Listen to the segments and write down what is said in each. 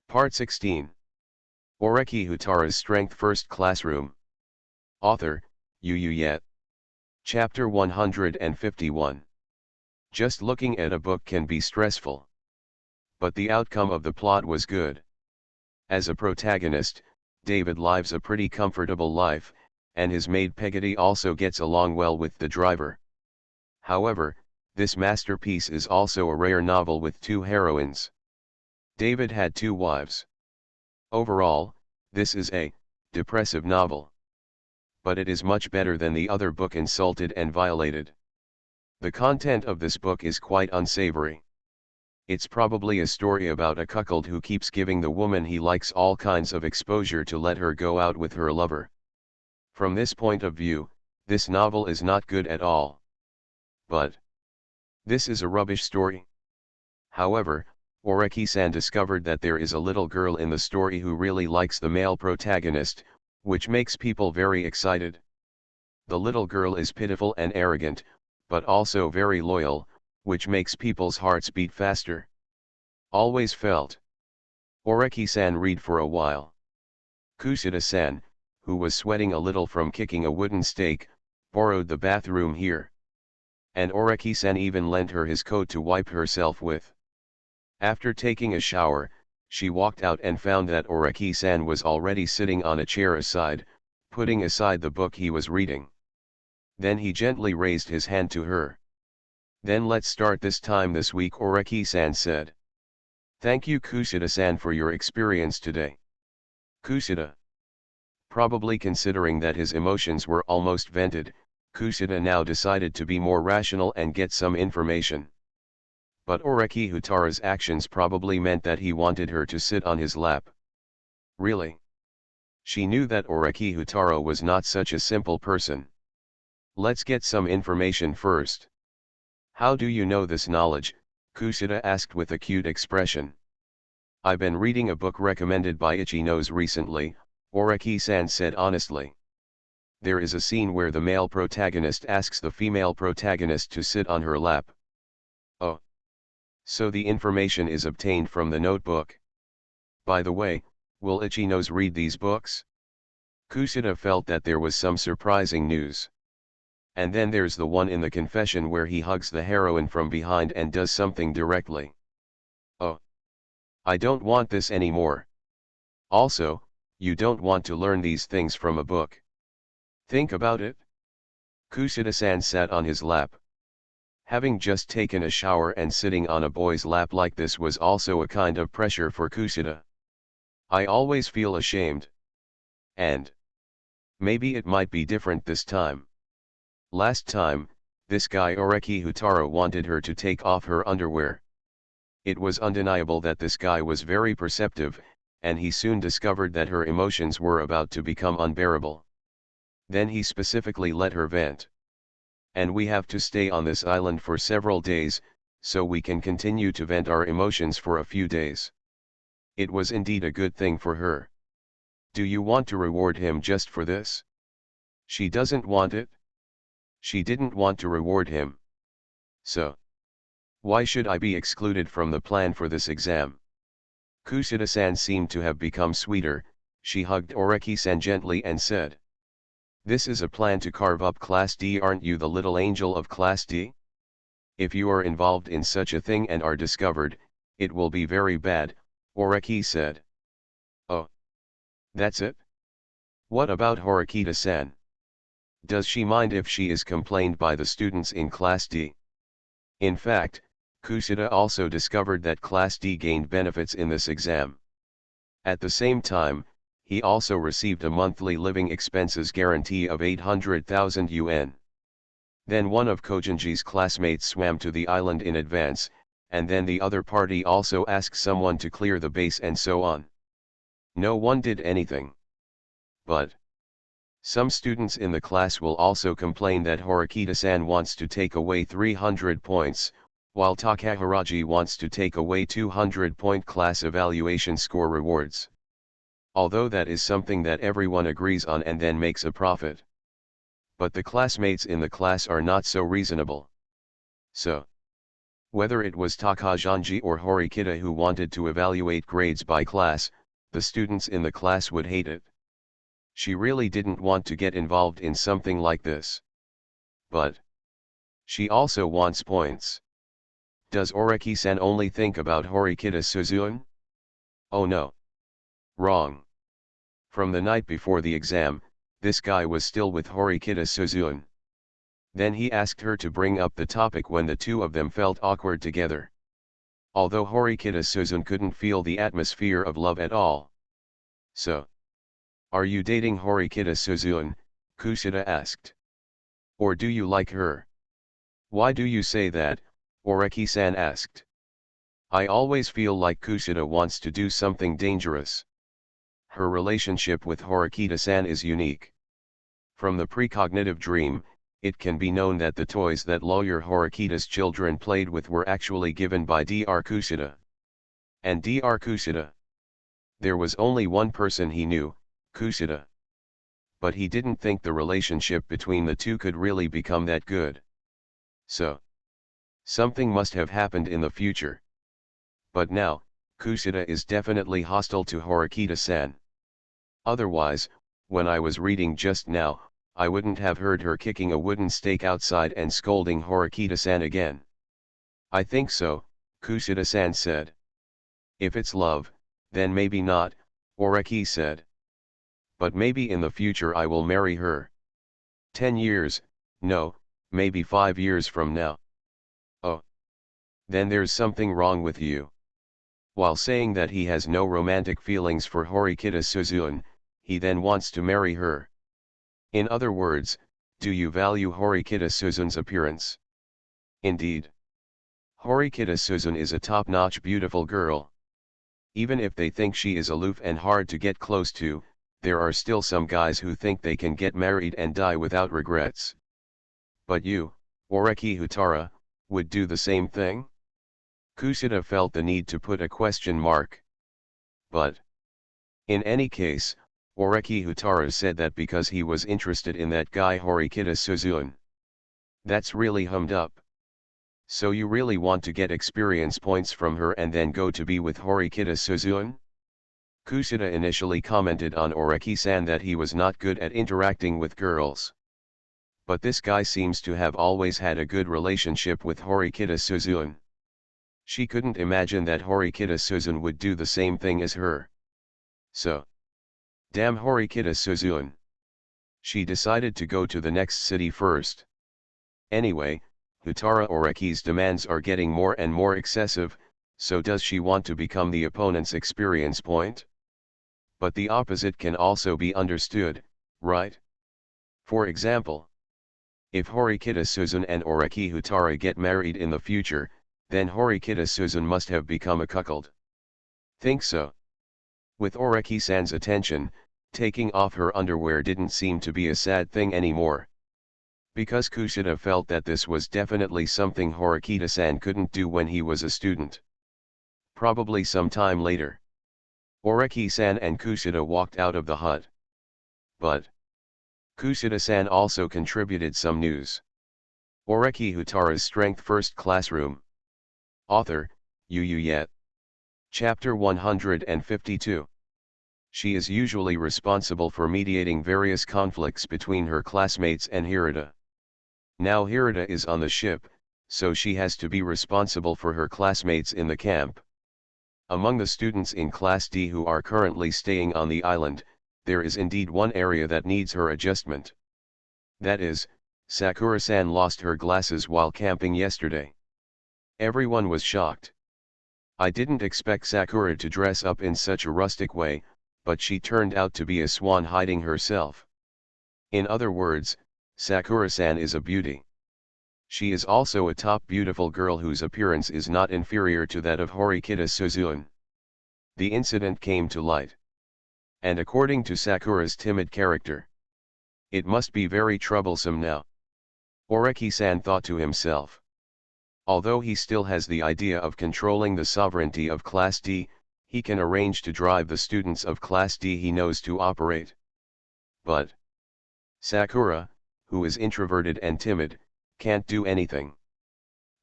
Part 16. Oreki Houtarou's Strength First Classroom. Author, Yet. Chapter 151. Just looking at a book can be stressful. But the outcome of the plot was good. As a protagonist, David lives a pretty comfortable life, and his maid Peggotty also gets along well with the driver. However, this masterpiece is also a rare novel with two heroines. David had two wives. Overall, this is a depressive novel. But it is much better than the other book Insulted and Violated. The content of this book is quite unsavory. It's probably a story about a cuckold who keeps giving the woman he likes all kinds of exposure to let her go out with her lover. From this point of view, this novel is not good at all. But this is a rubbish story. However, Oreki-san discovered that there is a little girl in the story who really likes the male protagonist, which makes people very excited. The little girl is pitiful and arrogant, but also very loyal, which makes people's hearts beat faster. Always felt. Oreki-san read for a while. Kushida-san, who was sweating a little from kicking a wooden stake, borrowed the bathroom here. And Oreki-san even lent her his coat to wipe herself with. After taking a shower, she walked out and found that Oreki-san was already sitting on a chair aside, putting aside the book he was reading. Then he gently raised his hand to her. "Then let's start this time this week," Oreki-san said. "Thank you Kushida-san for your experience today." Kushida. Probably considering that his emotions were almost vented, Kushida now decided to be more rational and get some information. But Oreki Houtarou's actions probably meant that he wanted her to sit on his lap. Really? She knew that Oreki Houtarou was not such a simple person. "Let's get some information first." "How do you know this knowledge?" Kushida asked with a cute expression. "I've been reading a book recommended by Ichi-nose recently," Oreki-san said honestly. There is a scene where the male protagonist asks the female protagonist to sit on her lap. Oh. So the information is obtained from the notebook. By the way, will Ichi-nose read these books? Kushida felt that there was some surprising news. And then there's the one in the confession where he hugs the heroine from behind and does something directly. Oh. I don't want this anymore. Also, you don't want to learn these things from a book. Think about it. Kushida-san sat on his lap. Having just taken a shower and sitting on a boy's lap like this was also a kind of pressure for Kushida. "I always feel ashamed. And maybe it might be different this time. Last time, this guy Oreki Houtarou wanted her to take off her underwear. It was undeniable that this guy was very perceptive, and he soon discovered that her emotions were about to become unbearable. Then he specifically let her vent. And we have to stay on this island for several days, so we can continue to vent our emotions for a few days. It was indeed a good thing for her. Do you want to reward him just for this? She doesn't want it. She didn't want to reward him. So why should I be excluded from the plan for this exam?" Kushida-san seemed to have become sweeter. She hugged Oreki-san gently and said, "This is a plan to carve up Class D, aren't you the little angel of Class D? If you are involved in such a thing and are discovered, it will be very bad," Oreki said. "Oh. That's it? What about Horikita-san? Does she mind if she is complained by the students in Class D?" In fact, Kushida also discovered that Class D gained benefits in this exam. At the same time, he also received a monthly living expenses guarantee of 800,000 yuan. Then one of Kojinji's classmates swam to the island in advance, and then the other party also asked someone to clear the base and so on. No one did anything. But some students in the class will also complain that Horikita-san wants to take away 300 points, while Takahiraji wants to take away 200-point class evaluation score rewards. Although that is something that everyone agrees on and then makes a profit. But the classmates in the class are not so reasonable. So Whether it was Takajanji or Horikita who wanted to evaluate grades by class, the students in the class would hate it. She really didn't want to get involved in something like this. But she also wants points. Does Oreki-san only think about Horikita Suzune? Oh no. Wrong. From the night before the exam, this guy was still with Horikita Suzune. Then he asked her to bring up the topic when the two of them felt awkward together. Although Horikita Suzune couldn't feel the atmosphere of love at all. So, are you dating Horikita Suzune? Kushida asked. Or do you like her? Why do you say that? Oreki-san asked. I always feel like Kushida wants to do something dangerous. Her relationship with Horikita-san is unique. From the precognitive dream, it can be known that the toys that lawyer Horikita's children played with were actually given by Dr. Kushida. And Dr. Kushida. There was only one person he knew, Kushida. But he didn't think the relationship between the two could really become that good. So, something must have happened in the future. But now, Kushida is definitely hostile to Horikita-san. Otherwise, when I was reading just now, I wouldn't have heard her kicking a wooden stake outside and scolding Horikita-san again. I think so, Kushida-san said. If it's love, then maybe not, Oreki said. But maybe in the future I will marry her. 10 years, no, maybe 5 years from now. Oh. Then there's something wrong with you. While saying that he has no romantic feelings for Horikita Suzune, he then wants to marry her. In other words, do you value Horikita Suzune's appearance? Indeed. Horikita Suzune is a top-notch beautiful girl. Even if they think she is aloof and hard to get close to, there are still some guys who think they can get married and die without regrets. But you, Oreki Houtarou, would do the same thing? Kushida felt the need to put a question mark. But in any case, Oreki Houtarou said that because he was interested in that guy Horikita Suzune. That's really hummed up. So you really want to get experience points from her and then go to be with Horikita Suzune? Kushida initially commented on Oreki-san that he was not good at interacting with girls. But this guy seems to have always had a good relationship with Horikita Suzune. She couldn't imagine that Horikita Suzune would do the same thing as her. So, damn Horikita Suzune. She decided to go to the next city first. Anyway, Houtarou Oreki's demands are getting more and more excessive, so does she want to become the opponent's experience point? But the opposite can also be understood, right? For example, if Horikita Suzune and Oreki Houtarou get married in the future, then Horikita Suzune must have become a cuckold. Think so? With Oreki-san's attention, taking off her underwear didn't seem to be a sad thing anymore. Because Kushida felt that this was definitely something Horikita-san couldn't do when he was a student. Probably some time later, Oreki-san and Kushida walked out of the hut. But Kushida-san also contributed some news. Oreki Houtarou's Strength First Classroom. Author, Yu Yet. Chapter 152. She is usually responsible for mediating various conflicts between her classmates and Hirata. Now Hirata is on the ship, so she has to be responsible for her classmates in the camp. Among the students in Class D who are currently staying on the island, there is indeed one area that needs her adjustment. That is, Sakura-san lost her glasses while camping yesterday. Everyone was shocked. I didn't expect Sakura to dress up in such a rustic way, but she turned out to be a swan hiding herself. In other words, Sakura-san is a beauty. She is also a top beautiful girl whose appearance is not inferior to that of Horikita Suzune. The incident came to light. And according to Sakura's timid character, it must be very troublesome now. Oreki-san thought to himself. Although he still has the idea of controlling the sovereignty of Class D, he can arrange to drive the students of Class D he knows to operate. But Sakura, who is introverted and timid, can't do anything.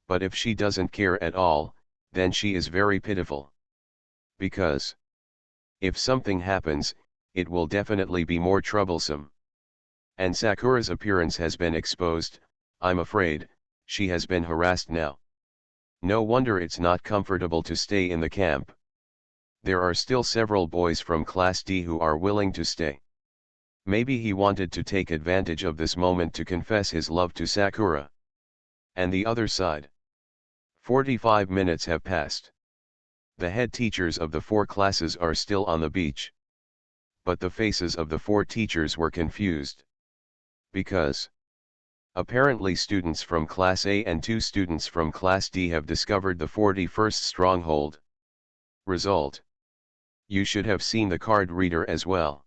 But if she doesn't care at all, then she is very pitiful. Because if something happens, it will definitely be more troublesome. And Sakura's appearance has been exposed. I'm afraid, she has been harassed now. No wonder it's not comfortable to stay in the camp. There are still several boys from Class D who are willing to stay. Maybe he wanted to take advantage of this moment to confess his love to Sakura. And the other side. 45 minutes have passed. The head teachers of the 4 classes are still on the beach. But the faces of the 4 teachers were confused. Because apparently students from Class A and 2 students from Class D have discovered the 41st stronghold. Result: you should have seen the card reader as well.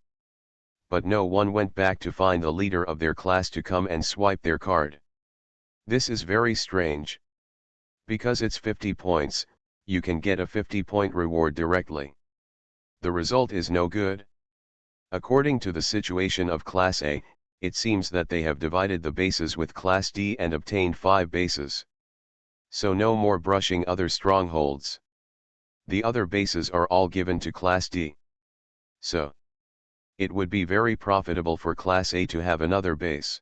But no one went back to find the leader of their class to come and swipe their card. This is very strange. Because it's 50 points, you can get a 50-point reward directly. The result is no good. According to the situation of Class A, it seems that they have divided the bases with Class D and obtained 5 bases. So no more brushing other strongholds. The other bases are all given to Class D. So it would be very profitable for Class A to have another base.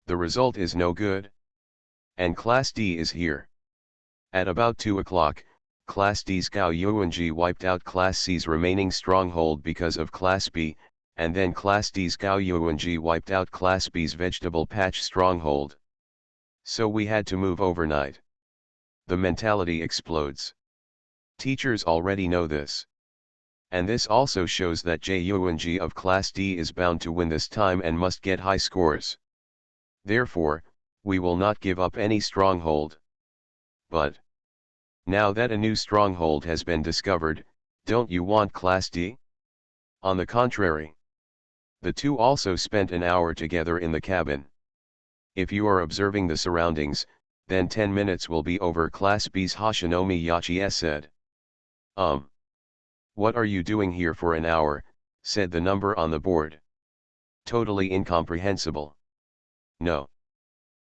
The result is no good. And Class D is here. At about 2 o'clock, Class D's Gao Yuanji wiped out Class C's remaining stronghold because of Class B, and then Class D's Gao Yuanji wiped out Class B's vegetable patch stronghold. So we had to move overnight. The mentality explodes. Teachers already know this. And this also shows that J Yuanji of Class D is bound to win this time and must get high scores. Therefore, we will not give up any stronghold. But now that a new stronghold has been discovered, don't you want Class D? On the contrary. The two also spent an hour together in the cabin. If you are observing the surroundings, then 10 minutes will be over. Class B's Hashinomi Yachi said. What are you doing here for an hour, said the number on the board. Totally incomprehensible. No.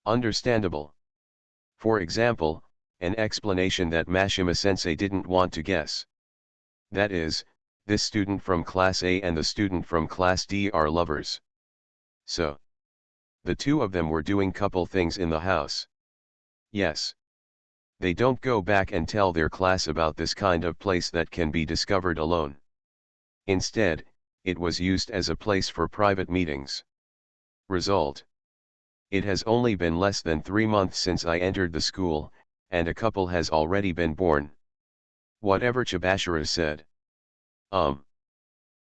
Understandable. For example, an explanation that Mashima-sensei didn't want to guess. That is, this student from Class A and the student from Class D are lovers. So the two of them were doing couple things in the house. Yes. They don't go back and tell their class about this kind of place that can be discovered alone. Instead, it was used as a place for private meetings. Result: it has only been less than 3 months since I entered the school, and a couple has already been born. Whatever Chibashira said.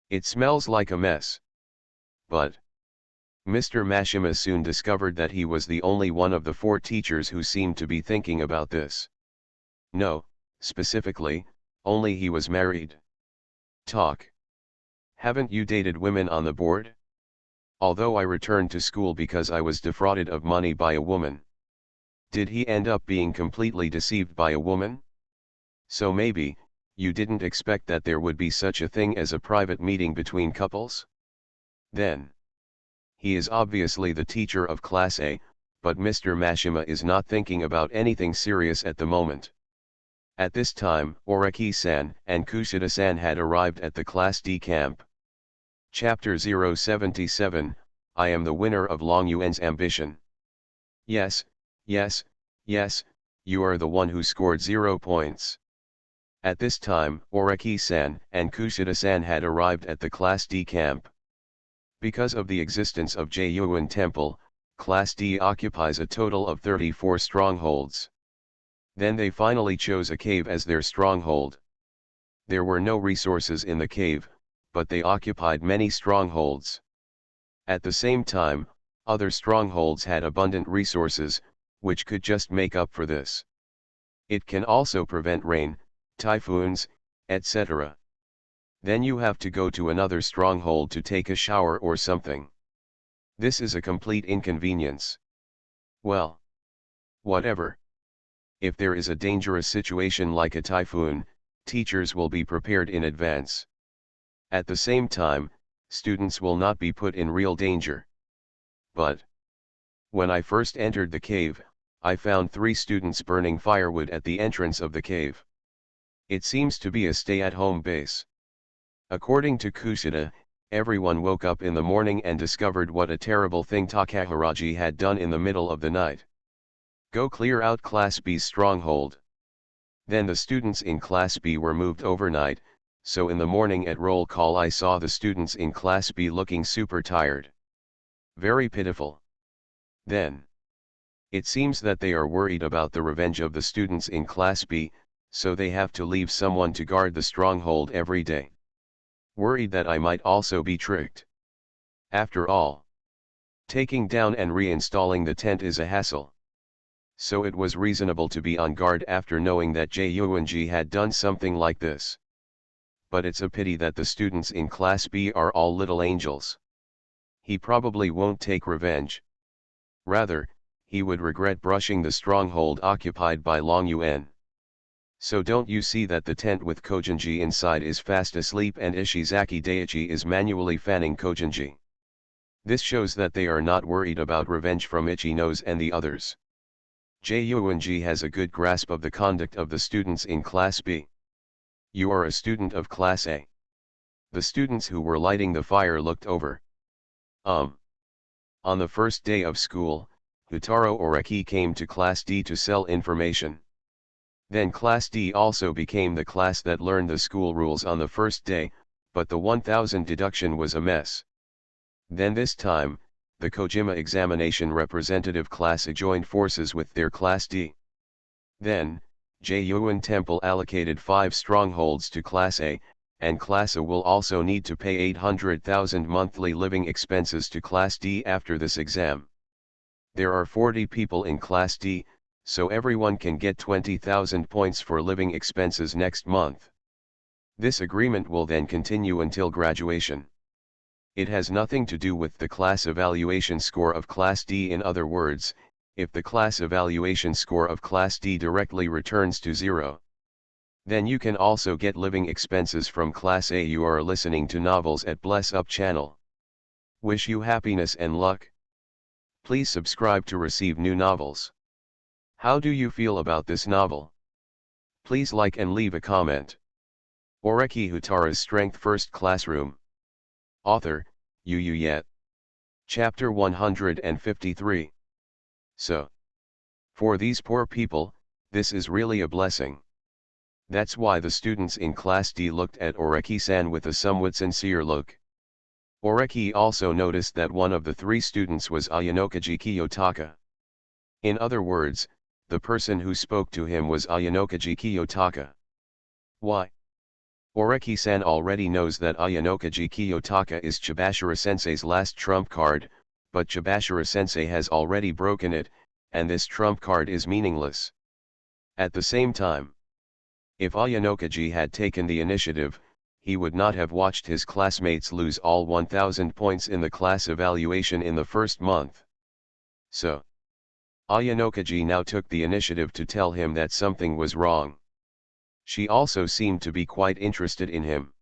It smells like a mess. But Mr. Mashima soon discovered that he was the only one of the 4 teachers who seemed to be thinking about this. No, specifically, only he was married. Talk. Haven't you dated women on the board? Although I returned to school because I was defrauded of money by a woman. Did he end up being completely deceived by a woman? So maybe, you didn't expect that there would be such a thing as a private meeting between couples? Then he is obviously the teacher of Class A, but Mr. Mashima is not thinking about anything serious at the moment. At this time, Oreki-san and Kushida-san had arrived at the Class D camp. Chapter 077, I am the winner of Long Yuan's ambition. Yes, yes, yes, you are the one who scored 0 points. At this time, Oreki-san and Kushida-san had arrived at the Class D camp. Because of the existence of J-Yuan Temple, Class D occupies a total of 34 strongholds. Then they finally chose a cave as their stronghold. There were no resources in the cave, but they occupied many strongholds. At the same time, other strongholds had abundant resources, which could just make up for this. It can also prevent rain, typhoons, etc. Then you have to go to another stronghold to take a shower or something. This is a complete inconvenience. Well, whatever. If there is a dangerous situation like a typhoon, teachers will be prepared in advance. At the same time, students will not be put in real danger. But when I first entered the cave, I found 3 students burning firewood at the entrance of the cave. It seems to be a stay-at-home base. According to Kushida, everyone woke up in the morning and discovered what a terrible thing Takahiraji had done in the middle of the night. Go clear out Class B's stronghold. Then the students in Class B were moved overnight, so in the morning at roll call I saw the students in Class B looking super tired. Very pitiful. Then, it seems that they are worried about the revenge of the students in Class B, so they have to leave someone to guard the stronghold every day. Worried that I might also be tricked. After all, taking down and reinstalling the tent is a hassle. So it was reasonable to be on guard after knowing that Yuanji had done something like this. But it's a pity that the students in Class B are all little angels. He probably won't take revenge. Rather, he would regret brushing the stronghold occupied by Long Yuan. So don't you see that the tent with Kojinji inside is fast asleep and Ishizaki Daiichi is manually fanning Kojinji? This shows that they are not worried about revenge from Ichino's and the others. Yuanji has a good grasp of the conduct of the students in Class B. You are a student of Class A. The students who were lighting the fire looked over. On the first day of school, Houtarou Oreki came to Class D to sell information. Then Class D also became the class that learned the school rules on the first day, but the 1000 deduction was a mess. Then this time, the Kojima examination representative class A joined forces with their Class D. Then, Yuan Temple allocated 5 strongholds to Class A, and Class A will also need to pay 800,000 monthly living expenses to Class D after this exam. There are 40 people in Class D, so everyone can get 20,000 points for living expenses next month. This agreement will then continue until graduation. It has nothing to do with the class evaluation score of Class D. In other words, if the class evaluation score of Class D directly returns to 0, then you can also get living expenses from Class A. You are listening to Novels at Bless Up channel. Wish you happiness and luck. Please subscribe to receive new novels. How do you feel about this novel? Please like and leave a comment. Oreki Houtarou's Strength First Classroom. Author, Yet. Chapter 153. So, for these poor people, this is really a blessing. That's why the students in Class D looked at Oreki-san with a somewhat sincere look. Oreki also noticed that one of the 3 students was Ayanokaji Kiyotaka. In other words, the person who spoke to him was Ayanokaji Kiyotaka. Why? Oreki-san already knows that Ayanokaji Kiyotaka is Chibashira-sensei's last trump card, but Chibashira-sensei has already broken it, and this trump card is meaningless. At the same time, if Ayanokaji had taken the initiative, he would not have watched his classmates lose all 1000 points in the class evaluation in the first month. So, Ayanokaji now took the initiative to tell him that something was wrong. She also seemed to be quite interested in him.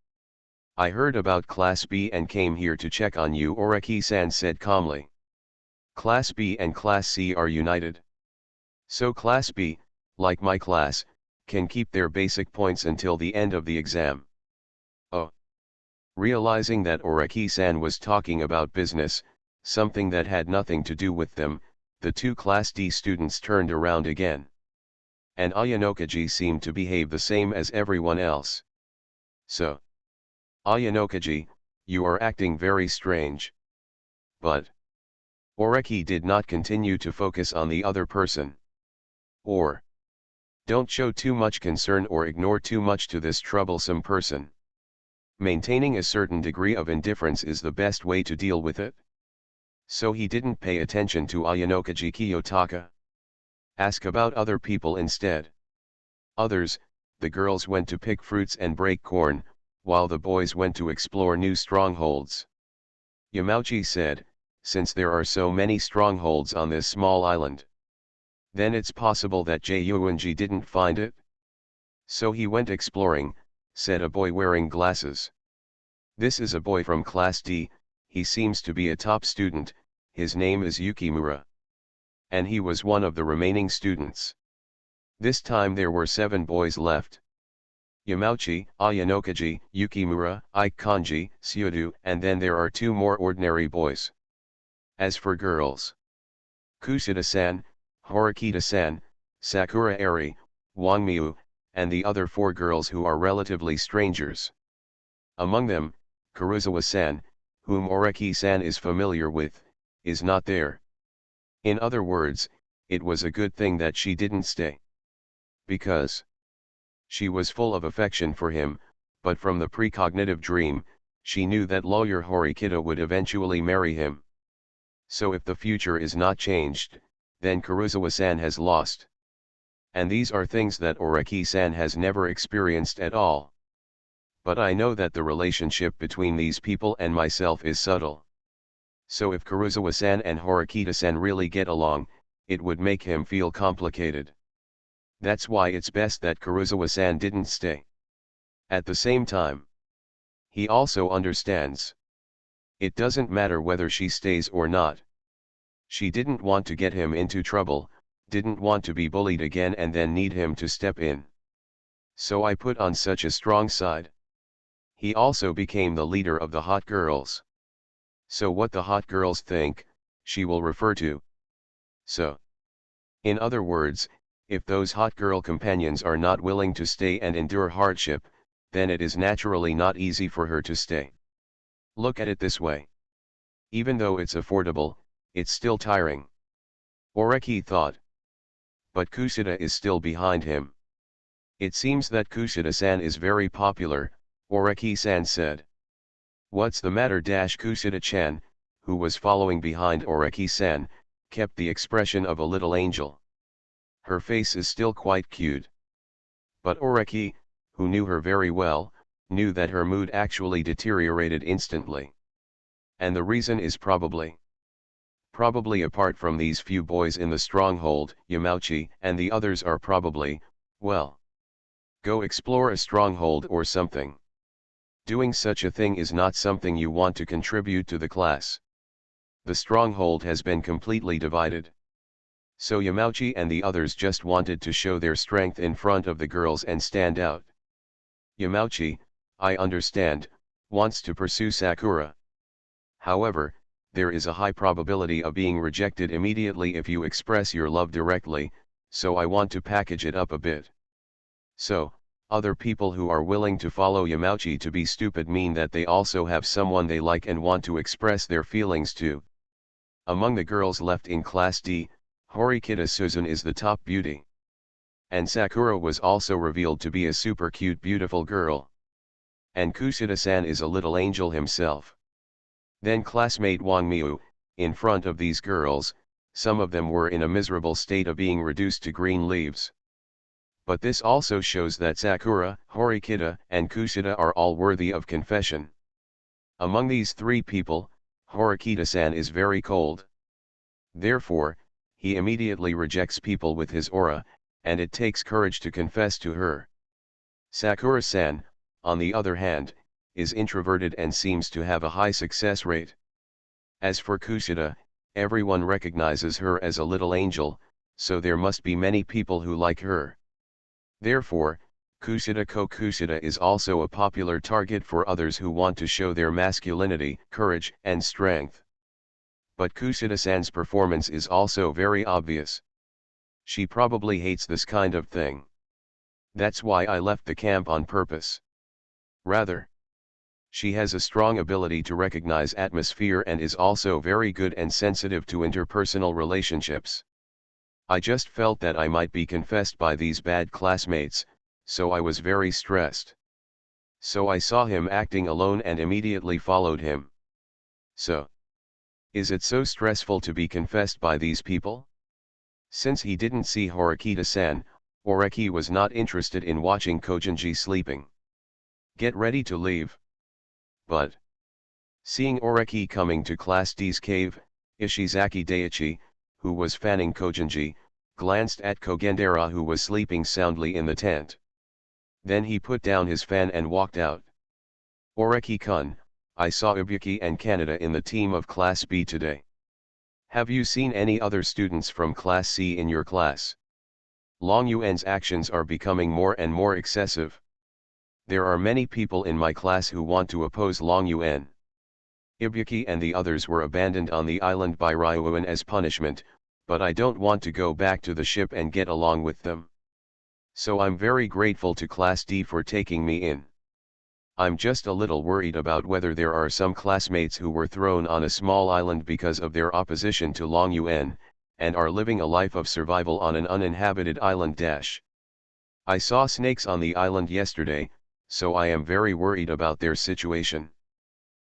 I heard about Class B and came here to check on you, Oreki-san said calmly. Class B and Class C are united. So Class B, like my class, can keep their basic points until the end of the exam. Oh. Realizing that Oreki-san was talking about business, something that had nothing to do with them, the 2 Class D students turned around again. And Ayanokaji seemed to behave the same as everyone else. So, Ayanokaji, you are acting very strange. But, Oreki did not continue to focus on the other person. Or, don't show too much concern or ignore too much to this troublesome person. Maintaining a certain degree of indifference is the best way to deal with it. So he didn't pay attention to Ayanokaji Kiyotaka. Ask about other people instead. Others, the girls went to pick fruits and break corn, while the boys went to explore new strongholds. Yamauchi said, since there are so many strongholds on this small island, then it's possible that Yuanji didn't find it. So he went exploring, said a boy wearing glasses. This is a boy from Class D, he seems to be a top student, his name is Yukimura. and he was one of the remaining students. This time there were 7 boys left. Yamauchi, Ayanokaji, Yukimura, Ike Kanji, Syudu, and then there are 2 more ordinary boys. As for girls, Kushida-san, Horikita-san, Sakura Eri, Wangmiu, and the other 4 girls who are relatively strangers. Among them, Kuruzawa-san, whom Oreki-san is familiar with, is not there. In other words, it was a good thing that she didn't stay. Because she was full of affection for him, but from the precognitive dream, she knew that lawyer Horikita would eventually marry him. So if the future is not changed, then Kuruzawa-san has lost. And these are things that Oreki-san has never experienced at all. But I know that the relationship between these people and myself is subtle. So if Kuruzawa-san and Horikita-san really get along, it would make him feel complicated. That's why it's best that Kuruzawa-san didn't stay. At the same time, he also understands. It doesn't matter whether she stays or not. She didn't want to get him into trouble, didn't want to be bullied again and then need him to step in. So I put on such a strong side. He also became the leader of the hot girls. So what the hot girls think, she will refer to. So, in other words, if those hot girl companions are not willing to stay and endure hardship, then it is naturally not easy for her to stay. Look at it this way. Even though it's affordable, it's still tiring. Oreki thought. But Kushida is still behind him. It seems that Kushida-san is very popular, Oreki-san said. What's the matter? Kushida-chan, who was following behind Oreki-san, kept the expression of a little angel. Her face is still quite cute. But Oreki, who knew her very well, knew that her mood actually deteriorated instantly. And the reason is probably apart from these few boys in the stronghold, Yamauchi and the others are probably, well, go explore a stronghold or something. Doing such a thing is not something you want to contribute to the class. The stronghold has been completely divided. So Yamauchi and the others just wanted to show their strength in front of the girls and stand out. Yamauchi, I understand, wants to pursue Sakura. However, there is a high probability of being rejected immediately if you express your love directly, so I want to package it up a bit. So, other people who are willing to follow Yamauchi to be stupid mean that they also have someone they like and want to express their feelings to. Among the girls left in Class D, Horikita Suzun is the top beauty. And Sakura was also revealed to be a super cute beautiful girl. And Kushida-san is a little angel himself. Then classmate Wangmiu, in front of these girls, some of them were in a miserable state of being reduced to green leaves. But this also shows that Sakura, Horikita, and Kushida are all worthy of confession. Among these 3 people, Horikita-san is very cold. Therefore, he immediately rejects people with his aura, and it takes courage to confess to her. Sakura-san, on the other hand, is introverted and seems to have a high success rate. As for Kushida, everyone recognizes her as a little angel, so there must be many people who like her. Therefore, Kushida is also a popular target for others who want to show their masculinity, courage, and strength. But Kushida-san's performance is also very obvious. She probably hates this kind of thing. That's why I left the camp on purpose. Rather, she has a strong ability to recognize atmosphere and is also very good and sensitive to interpersonal relationships. I just felt that I might be confessed by these bad classmates, so I was very stressed. So I saw him acting alone and immediately followed him. So, is it so stressful to be confessed by these people? Since he didn't see Horikita-san, Oreki was not interested in watching Kojinji sleeping. Get ready to leave. But, seeing Oreki coming to Class D's cave, Ishizaki Daichi, who was fanning Kojinji, glanced at Kogendera who was sleeping soundly in the tent. Then he put down his fan and walked out. Oreki-kun, I saw Ibuki and Kaneda in the team of Class B today. Have you seen any other students from Class C in your class? Long Yuan's actions are becoming more and more excessive. There are many people in my class who want to oppose Long Yuan. Ibuki and the others were abandoned on the island by Ryuan as punishment, but I don't want to go back to the ship and get along with them. So I'm very grateful to Class D for taking me in. I'm just a little worried about whether there are some classmates who were thrown on a small island because of their opposition to Long Yuan, and are living a life of survival on an uninhabited island. I saw snakes on the island yesterday, so I am very worried about their situation.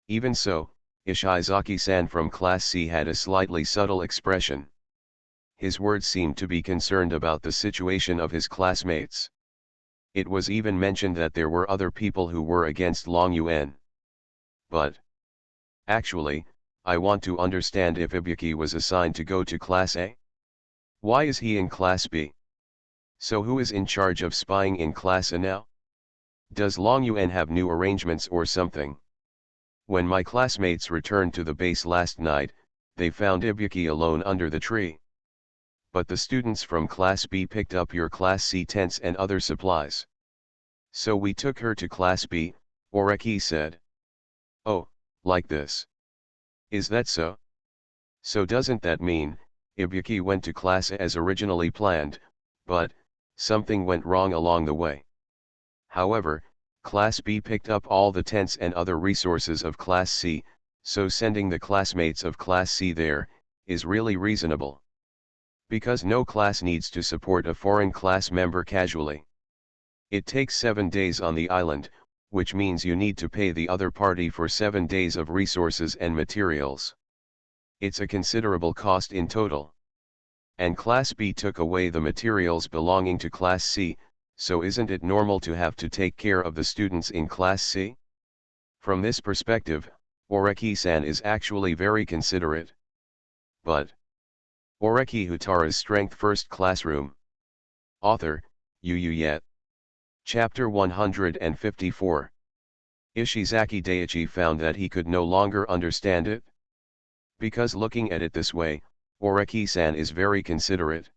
Even so, Ishizaki-san from Class C had a slightly subtle expression. His words seemed to be concerned about the situation of his classmates. It was even mentioned that there were other people who were against Long Yuan. But actually, I want to understand if Ibuki was assigned to go to Class A. Why is he in Class B? So who is in charge of spying in Class A now? Does Long Yuan have new arrangements or something? When my classmates returned to the base last night, they found Ibuki alone under the tree. But the students from Class B picked up your Class C tents and other supplies. So we took her to Class B, Oreki said. Oh, like this. Is that so? So doesn't that mean, Ibuki went to Class A as originally planned, but something went wrong along the way. However, Class B picked up all the tents and other resources of Class C, so sending the classmates of Class C there is really reasonable. Because no class needs to support a foreign class member casually. It takes 7 days on the island, which means you need to pay the other party for 7 days of resources and materials. It's a considerable cost in total. And Class B took away the materials belonging to Class C, so isn't it normal to have to take care of the students in Class C? From this perspective, Oreki-san is actually very considerate. But Oreki Houtarou's Strength First Classroom. Author, Yet. Chapter 154. Ishizaki Daiichi found that he could no longer understand it. Because looking at it this way, Oreki-san is very considerate.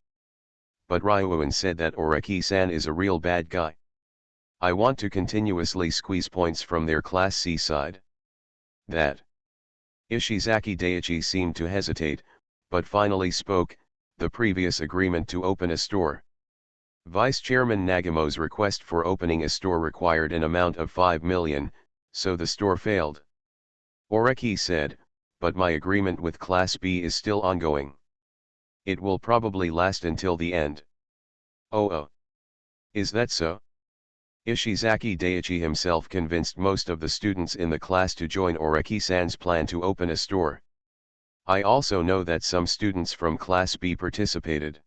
But Ryuan said that Oreki-san is a real bad guy. I want to continuously squeeze points from their Class C side. That. Ishizaki Daiichi seemed to hesitate, but finally spoke, the previous agreement to open a store. Vice Chairman Nagamo's request for opening a store required an amount of 5 million, so the store failed. Oreki said, but my agreement with Class B is still ongoing. It will probably last until the end. Oh. Is that so? Ishizaki Daiichi himself convinced most of the students in the class to join Oreki-san's plan to open a store. I also know that some students from Class B participated.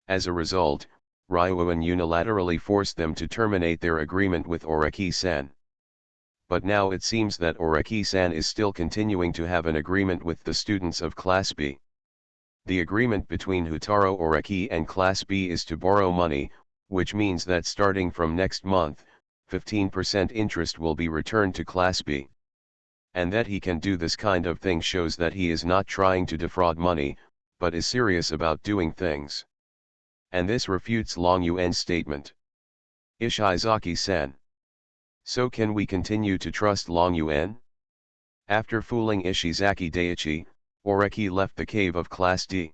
As a result, Ryuan unilaterally forced them to terminate their agreement with Oreki-san. But now it seems that Oreki-san is still continuing to have an agreement with the students of Class B. The agreement between Houtarou Oreki and Class B is to borrow money, which means that starting from next month, 15% interest will be returned to Class B. And that he can do this kind of thing shows that he is not trying to defraud money, but is serious about doing things. And this refutes Long Yuan's statement. Ishizaki-san. So can we continue to trust Long Yuan? After fooling Ishizaki Daiichi, Oreki left the cave of Class D.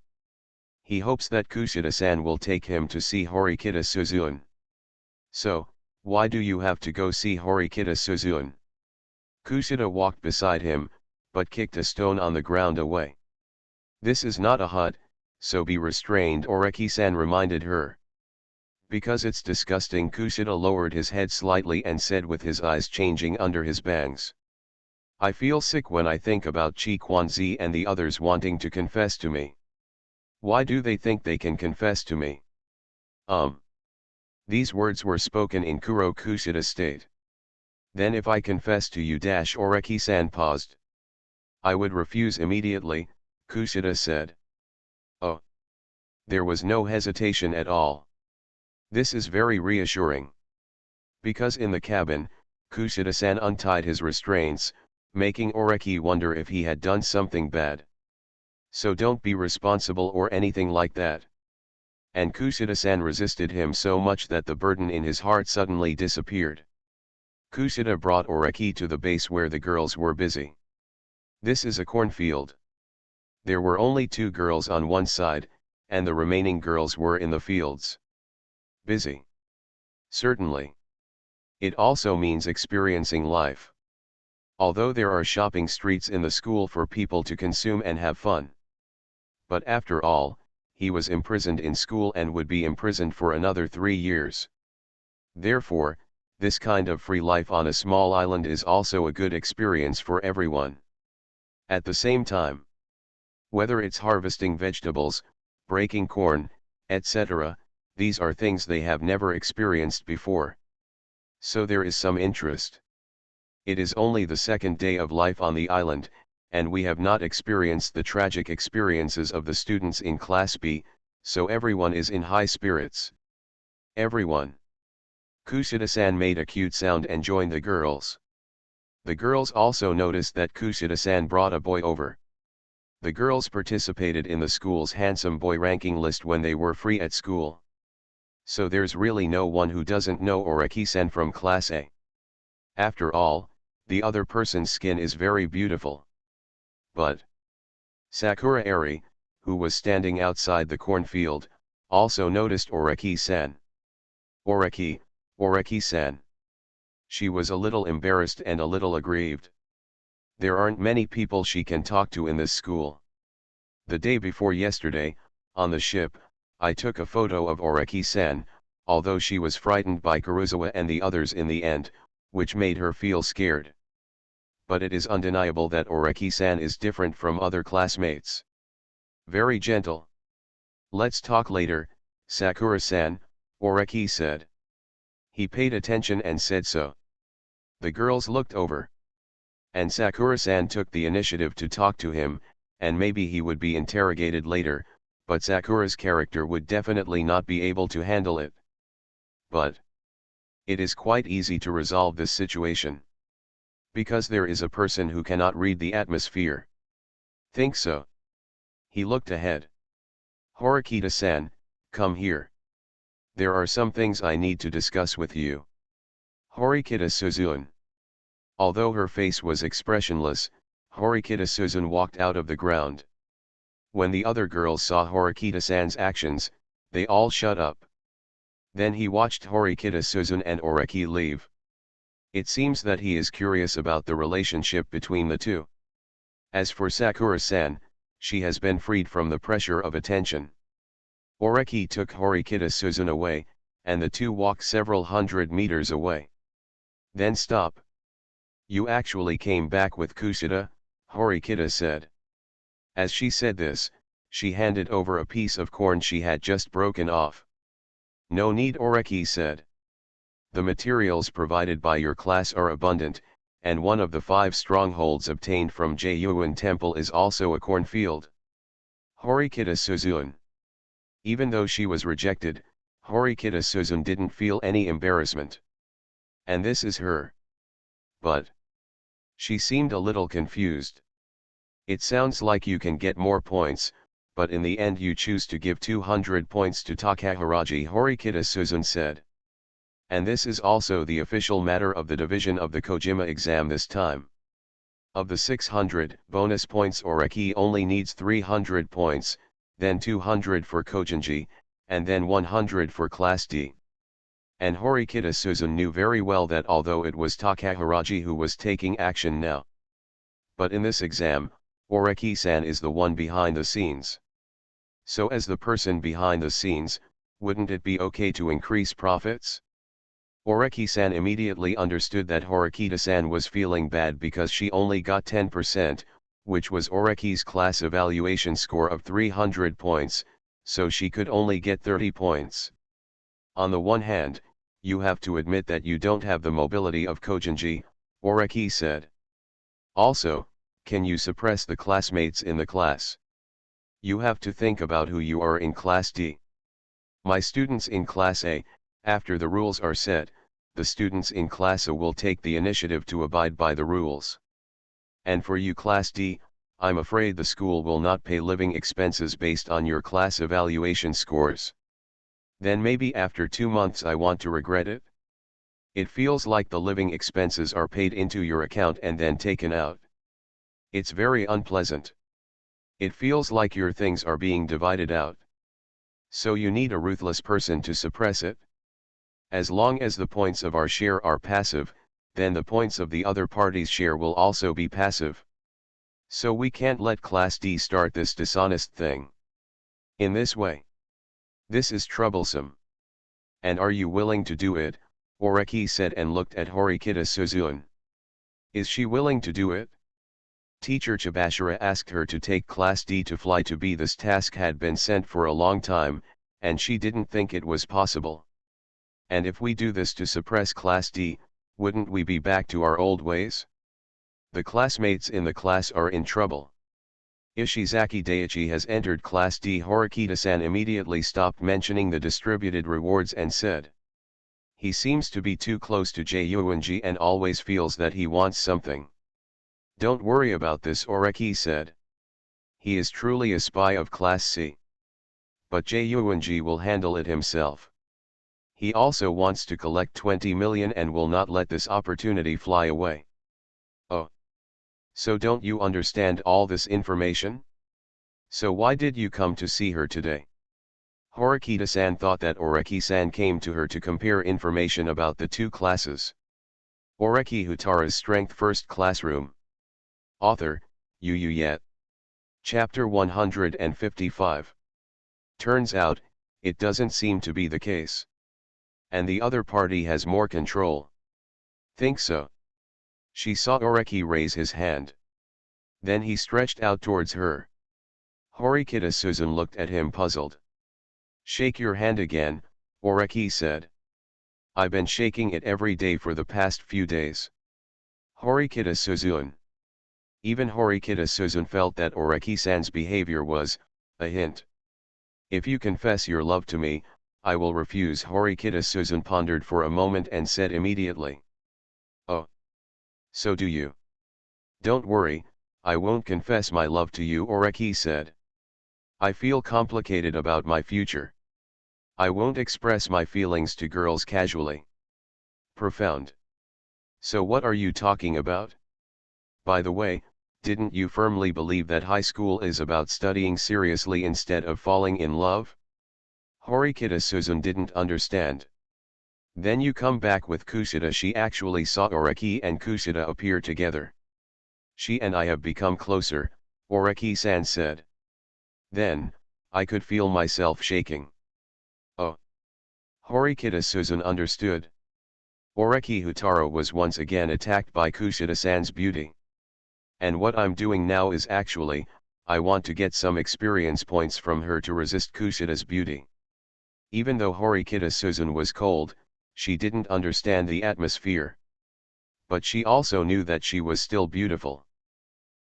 He hopes that Kushida-san will take him to see Horikita Suzune. So, why do you have to go see Horikita Suzune? Kushida walked beside him, but kicked a stone on the ground away. This is not a hut, so be restrained, Oreki-san reminded her. Because it's disgusting. Kushida lowered his head slightly and said with his eyes changing under his bangs. I feel sick when I think about Chi Kwanzi and the others wanting to confess to me. Why do they think they can confess to me? These words were spoken in Kuro Kushida's state. Then if I confess to you, Oreki-san paused. I would refuse immediately, Kushida said. Oh. There was no hesitation at all. This is very reassuring. Because in the cabin, Kushida-san untied his restraints, making Oreki wonder if he had done something bad. So don't be responsible or anything like that. And Kushida-san resisted him so much that the burden in his heart suddenly disappeared. Kushida brought Oreki to the base where the girls were busy. This is a cornfield. There were only 2 girls on one side, and the remaining girls were in the fields. Busy. Certainly. It also means experiencing life. Although there are shopping streets in the school for people to consume and have fun. But after all, he was imprisoned in school and would be imprisoned for another 3 years. Therefore, this kind of free life on a small island is also a good experience for everyone. At the same time, whether it's harvesting vegetables, breaking corn, etc., these are things they have never experienced before. So there is some interest. It is only the 2nd day of life on the island, and we have not experienced the tragic experiences of the students in Class B, so everyone is in high spirits. Everyone. Kushida-san made a cute sound and joined the girls. The girls also noticed that Kushida-san brought a boy over. The girls participated in the school's handsome boy ranking list when they were free at school. So there's really no one who doesn't know Oreki-san from Class A. After all, the other person's skin is very beautiful. But Sakura-eri, who was standing outside the cornfield, also noticed Oreki-san. Oreki, Oreki-san. She was a little embarrassed and a little aggrieved. There aren't many people she can talk to in this school. The day before yesterday, on the ship, I took a photo of Oreki-san, although she was frightened by Kuruzawa and the others in the end, which made her feel scared. But it is undeniable that Oreki-san is different from other classmates. Very gentle. Let's talk later, Sakura-san, Oreki said. He paid attention and said so. The girls looked over. And Sakura-san took the initiative to talk to him, and maybe he would be interrogated later, but Sakura's character would definitely not be able to handle it. But it is quite easy to resolve this situation. Because there is a person who cannot read the atmosphere. Think so. He looked ahead. Horikita-san, come here. There are some things I need to discuss with you. Horikita Suzune. Although her face was expressionless, Horikita Suzune walked out of the ground. When the other girls saw Horikita-san's actions, they all shut up. Then he watched Horikita Suzune and Oreki leave. It seems that he is curious about the relationship between the two. As for Sakura-san, she has been freed from the pressure of attention. Oreki took Horikita Suzune away, and the two walked several hundred meters away. Then stop. You actually came back with Kushida, Horikita said. As she said this, she handed over a piece of corn she had just broken off. No need, Oreki said. The materials provided by your class are abundant, and one of the 5 strongholds obtained from Jyuan Temple is also a cornfield. Horikita Suzune. Even though she was rejected, Horikita Suzune didn't feel any embarrassment. And this is her. But she seemed a little confused. It sounds like you can get more points, but in the end you choose to give 200 points to Takahiraji, Horikita Suzune said. And this is also the official matter of the division of the Kojima exam this time. Of the 600 bonus points, Oreki only needs 300 points, then 200 for Kojinji, and then 100 for Class D. And Horikita Suzune knew very well that although it was Takahiraji who was taking action now. But in this exam, Oreki-san is the one behind the scenes. So as the person behind the scenes, wouldn't it be okay to increase profits? Oreki-san immediately understood that Horikita-san was feeling bad because she only got 10%, which was Oreki's class evaluation score of 300 points, so she could only get 30 points. On the one hand, you have to admit that you don't have the mobility of Kojinji, Oreki said. Also, can you suppress the classmates in the class? You have to think about who you are in Class D. My students in Class A, after the rules are set, the students in Class A will take the initiative to abide by the rules. And for you Class D, I'm afraid the school will not pay living expenses based on your class evaluation scores. Then maybe after 2 months I want to regret it? It feels like the living expenses are paid into your account and then taken out. It's very unpleasant. It feels like your things are being divided out. So you need a ruthless person to suppress it? As long as the points of our share are passive, then the points of the other party's share will also be passive. So we can't let Class D start this dishonest thing. In this way. This is troublesome. And are you willing to do it? Oreki said and looked at Horikita Suzune. Is she willing to do it? Teacher Chibashira asked her to take Class D to fly to B. This task had been sent for a long time, and she didn't think it was possible. And if we do this to suppress Class D, wouldn't we be back to our old ways? The classmates in the class are in trouble. Ishizaki Daiichi has entered Class D. Horikita-san immediately stopped mentioning the distributed rewards and said. He seems to be too close to Juyunji and always feels that he wants something. Don't worry about this, Oreki said. He is truly a spy of Class C. But Juyunji will handle it himself. He also wants to collect 20 million and will not let this opportunity fly away. Oh. So don't you understand all this information? So why did you come to see her today? Horikita-san thought that Oreki-san came to her to compare information about the two classes. Oreki Houtarou's Strength First Classroom. Author, Yu Yet. Chapter 155. Turns out, it doesn't seem to be the case. And the other party has more control. Think so? She saw Oreki raise his hand. Then he stretched out towards her. Horikita Suzune looked at him puzzled. Shake your hand again, Oreki said. I've been shaking it every day for the past few days. Horikita Suzune. Even Horikita Suzune felt that Oreki-san's behavior was a hint. If you confess your love to me, I will refuse. Horikita Suzune pondered for a moment and said immediately. Oh. So do you? Don't worry, I won't confess my love to you, Oreki said. I feel complicated about my future. I won't express my feelings to girls casually. Profound. So what are you talking about? By the way, didn't you firmly believe that high school is about studying seriously instead of falling in love? Horikita Suzune didn't understand. Then you come back with Kushida. She actually saw Oreki and Kushida appear together. She and I have become closer, Oreki-san said. Then, I could feel myself shaking. Oh. Horikita Suzune understood. Oreki Houtarou was once again attacked by Kushida-san's beauty. And what I'm doing now is actually, I want to get some experience points from her to resist Kushida's beauty. Even though Horikita Suzune was cold, she didn't understand the atmosphere. But she also knew that she was still beautiful.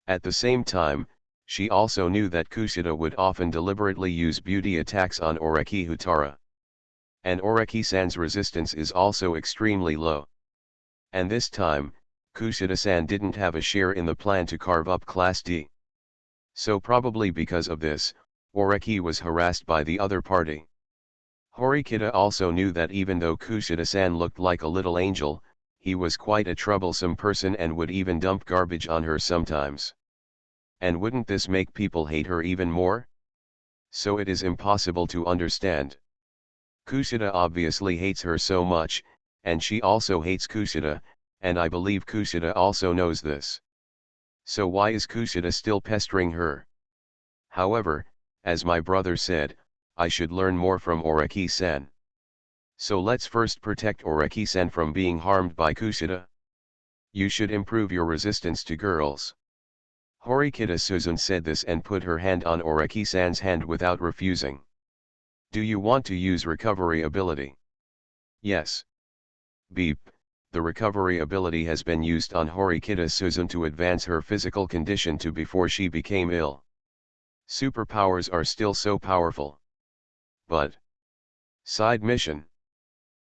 At the same time, she also knew that Kushida would often deliberately use beauty attacks on Oreki Houtarou. And Oreki-san's resistance is also extremely low. And this time, Kushida-san didn't have a share in the plan to carve up Class D. So probably because of this, Oreki was harassed by the other party. Horikita also knew that even though Kushida-san looked like a little angel, he was quite a troublesome person and would even dump garbage on her sometimes. And wouldn't this make people hate her even more? So it is impossible to understand. Kushida obviously hates her so much, and she also hates Kushida, and I believe Kushida also knows this. So why is Kushida still pestering her? However, as my brother said, I should learn more from Oreki-san. So let's first protect Oreki-san from being harmed by Kushida. You should improve your resistance to girls. Horikita Suzune said this and put her hand on Oreki-san's hand without refusing. Do you want to use recovery ability? Yes. Beep. The recovery ability has been used on Horikita Suzune to advance her physical condition to before she became ill. Superpowers are still so powerful. But. Side mission.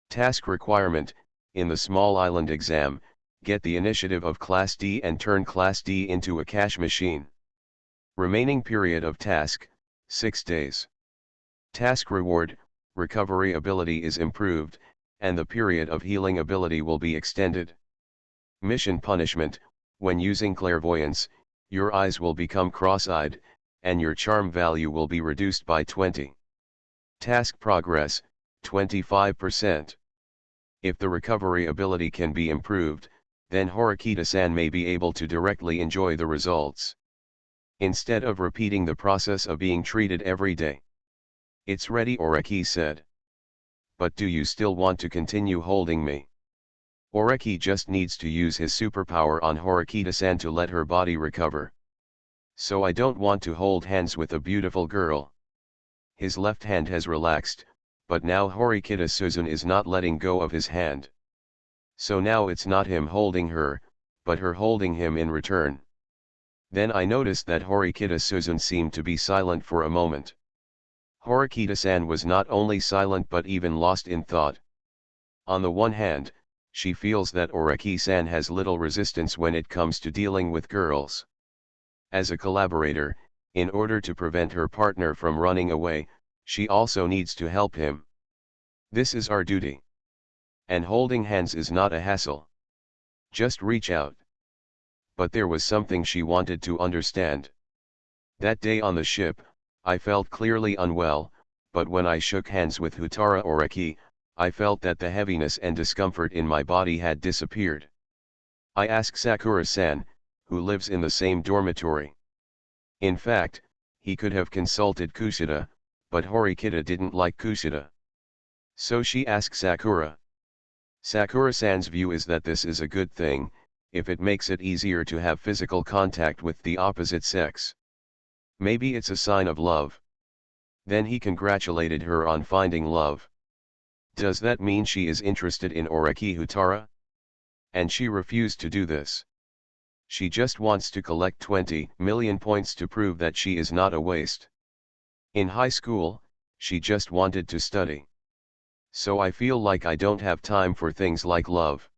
Task requirement, in the small island exam, get the initiative of Class D and turn Class D into a cash machine. Remaining period of task, 6 days. Task reward, recovery ability is improved, and the period of healing ability will be extended. Mission punishment, when using clairvoyance, your eyes will become cross-eyed, and your charm value will be reduced by 20. Task progress, 25%. If the recovery ability can be improved, then Horikita-san may be able to directly enjoy the results, instead of repeating the process of being treated every day. It's ready, Oreki said. But do you still want to continue holding me? Oreki just needs to use his superpower on Horikita-san to let her body recover. So I don't want to hold hands with a beautiful girl. His left hand has relaxed, but now Horikita-Suzun is not letting go of his hand. So now it's not him holding her, but her holding him in return. Then I noticed that Horikita-Suzun seemed to be silent for a moment. Horikita-san was not only silent but even lost in thought. On the one hand, she feels that Oreki-san has little resistance when it comes to dealing with girls. As a collaborator, in order to prevent her partner from running away, she also needs to help him. This is our duty. And holding hands is not a hassle. Just reach out. But there was something she wanted to understand. That day on the ship, I felt clearly unwell, but when I shook hands with Houtarou Oreki, I felt that the heaviness and discomfort in my body had disappeared. I asked Sakura-san, who lives in the same dormitory. In fact, he could have consulted Kushida, but Horikita didn't like Kushida. So she asked Sakura. Sakura-san's view is that this is a good thing, if it makes it easier to have physical contact with the opposite sex. Maybe it's a sign of love. Then he congratulated her on finding love. Does that mean she is interested in Oreki Houtarou? And she refused to do this. She just wants to collect 20 million points to prove that she is not a waste. In high school, she just wanted to study. So I feel like I don't have time for things like love.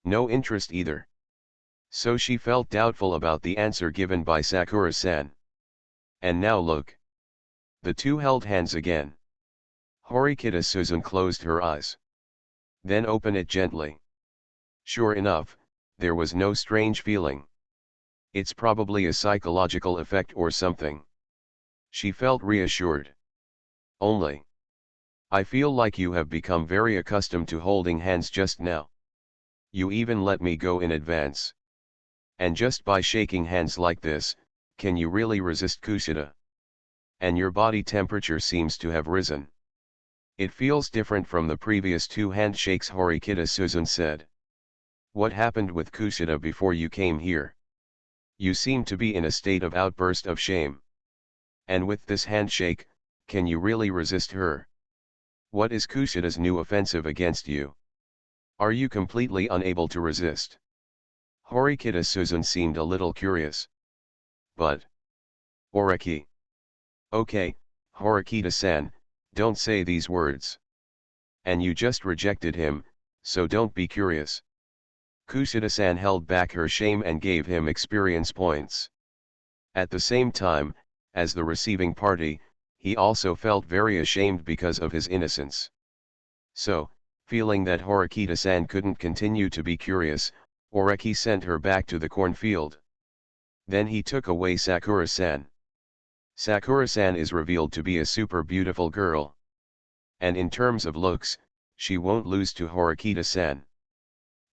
No interest either. So she felt doubtful about the answer given by Sakura-san. And now look. The two held hands again. Horikita-Suzun closed her eyes. Then opened it gently. Sure enough, there was no strange feeling. It's probably a psychological effect or something. She felt reassured. Only. I feel like you have become very accustomed to holding hands just now. You even let me go in advance. And just by shaking hands like this, can you really resist Kushida? And your body temperature seems to have risen. It feels different from the previous two handshakes, Horikita-Suzun said. What happened with Kushida before you came here? You seem to be in a state of outburst of shame. And with this handshake, can you really resist her? What is Kushida's new offensive against you? Are you completely unable to resist? Horikita-Suzun seemed a little curious. But. Oreki. Okay, Horikita-san, don't say these words. And you just rejected him, so don't be curious. Kushida-san held back her shame and gave him experience points. At the same time, as the receiving party, he also felt very ashamed because of his innocence. So, feeling that Horikita-san couldn't continue to be curious, Oreki sent her back to the cornfield. Then he took away Sakura-san. Sakura-san is revealed to be a super beautiful girl. And in terms of looks, she won't lose to Horikita-san.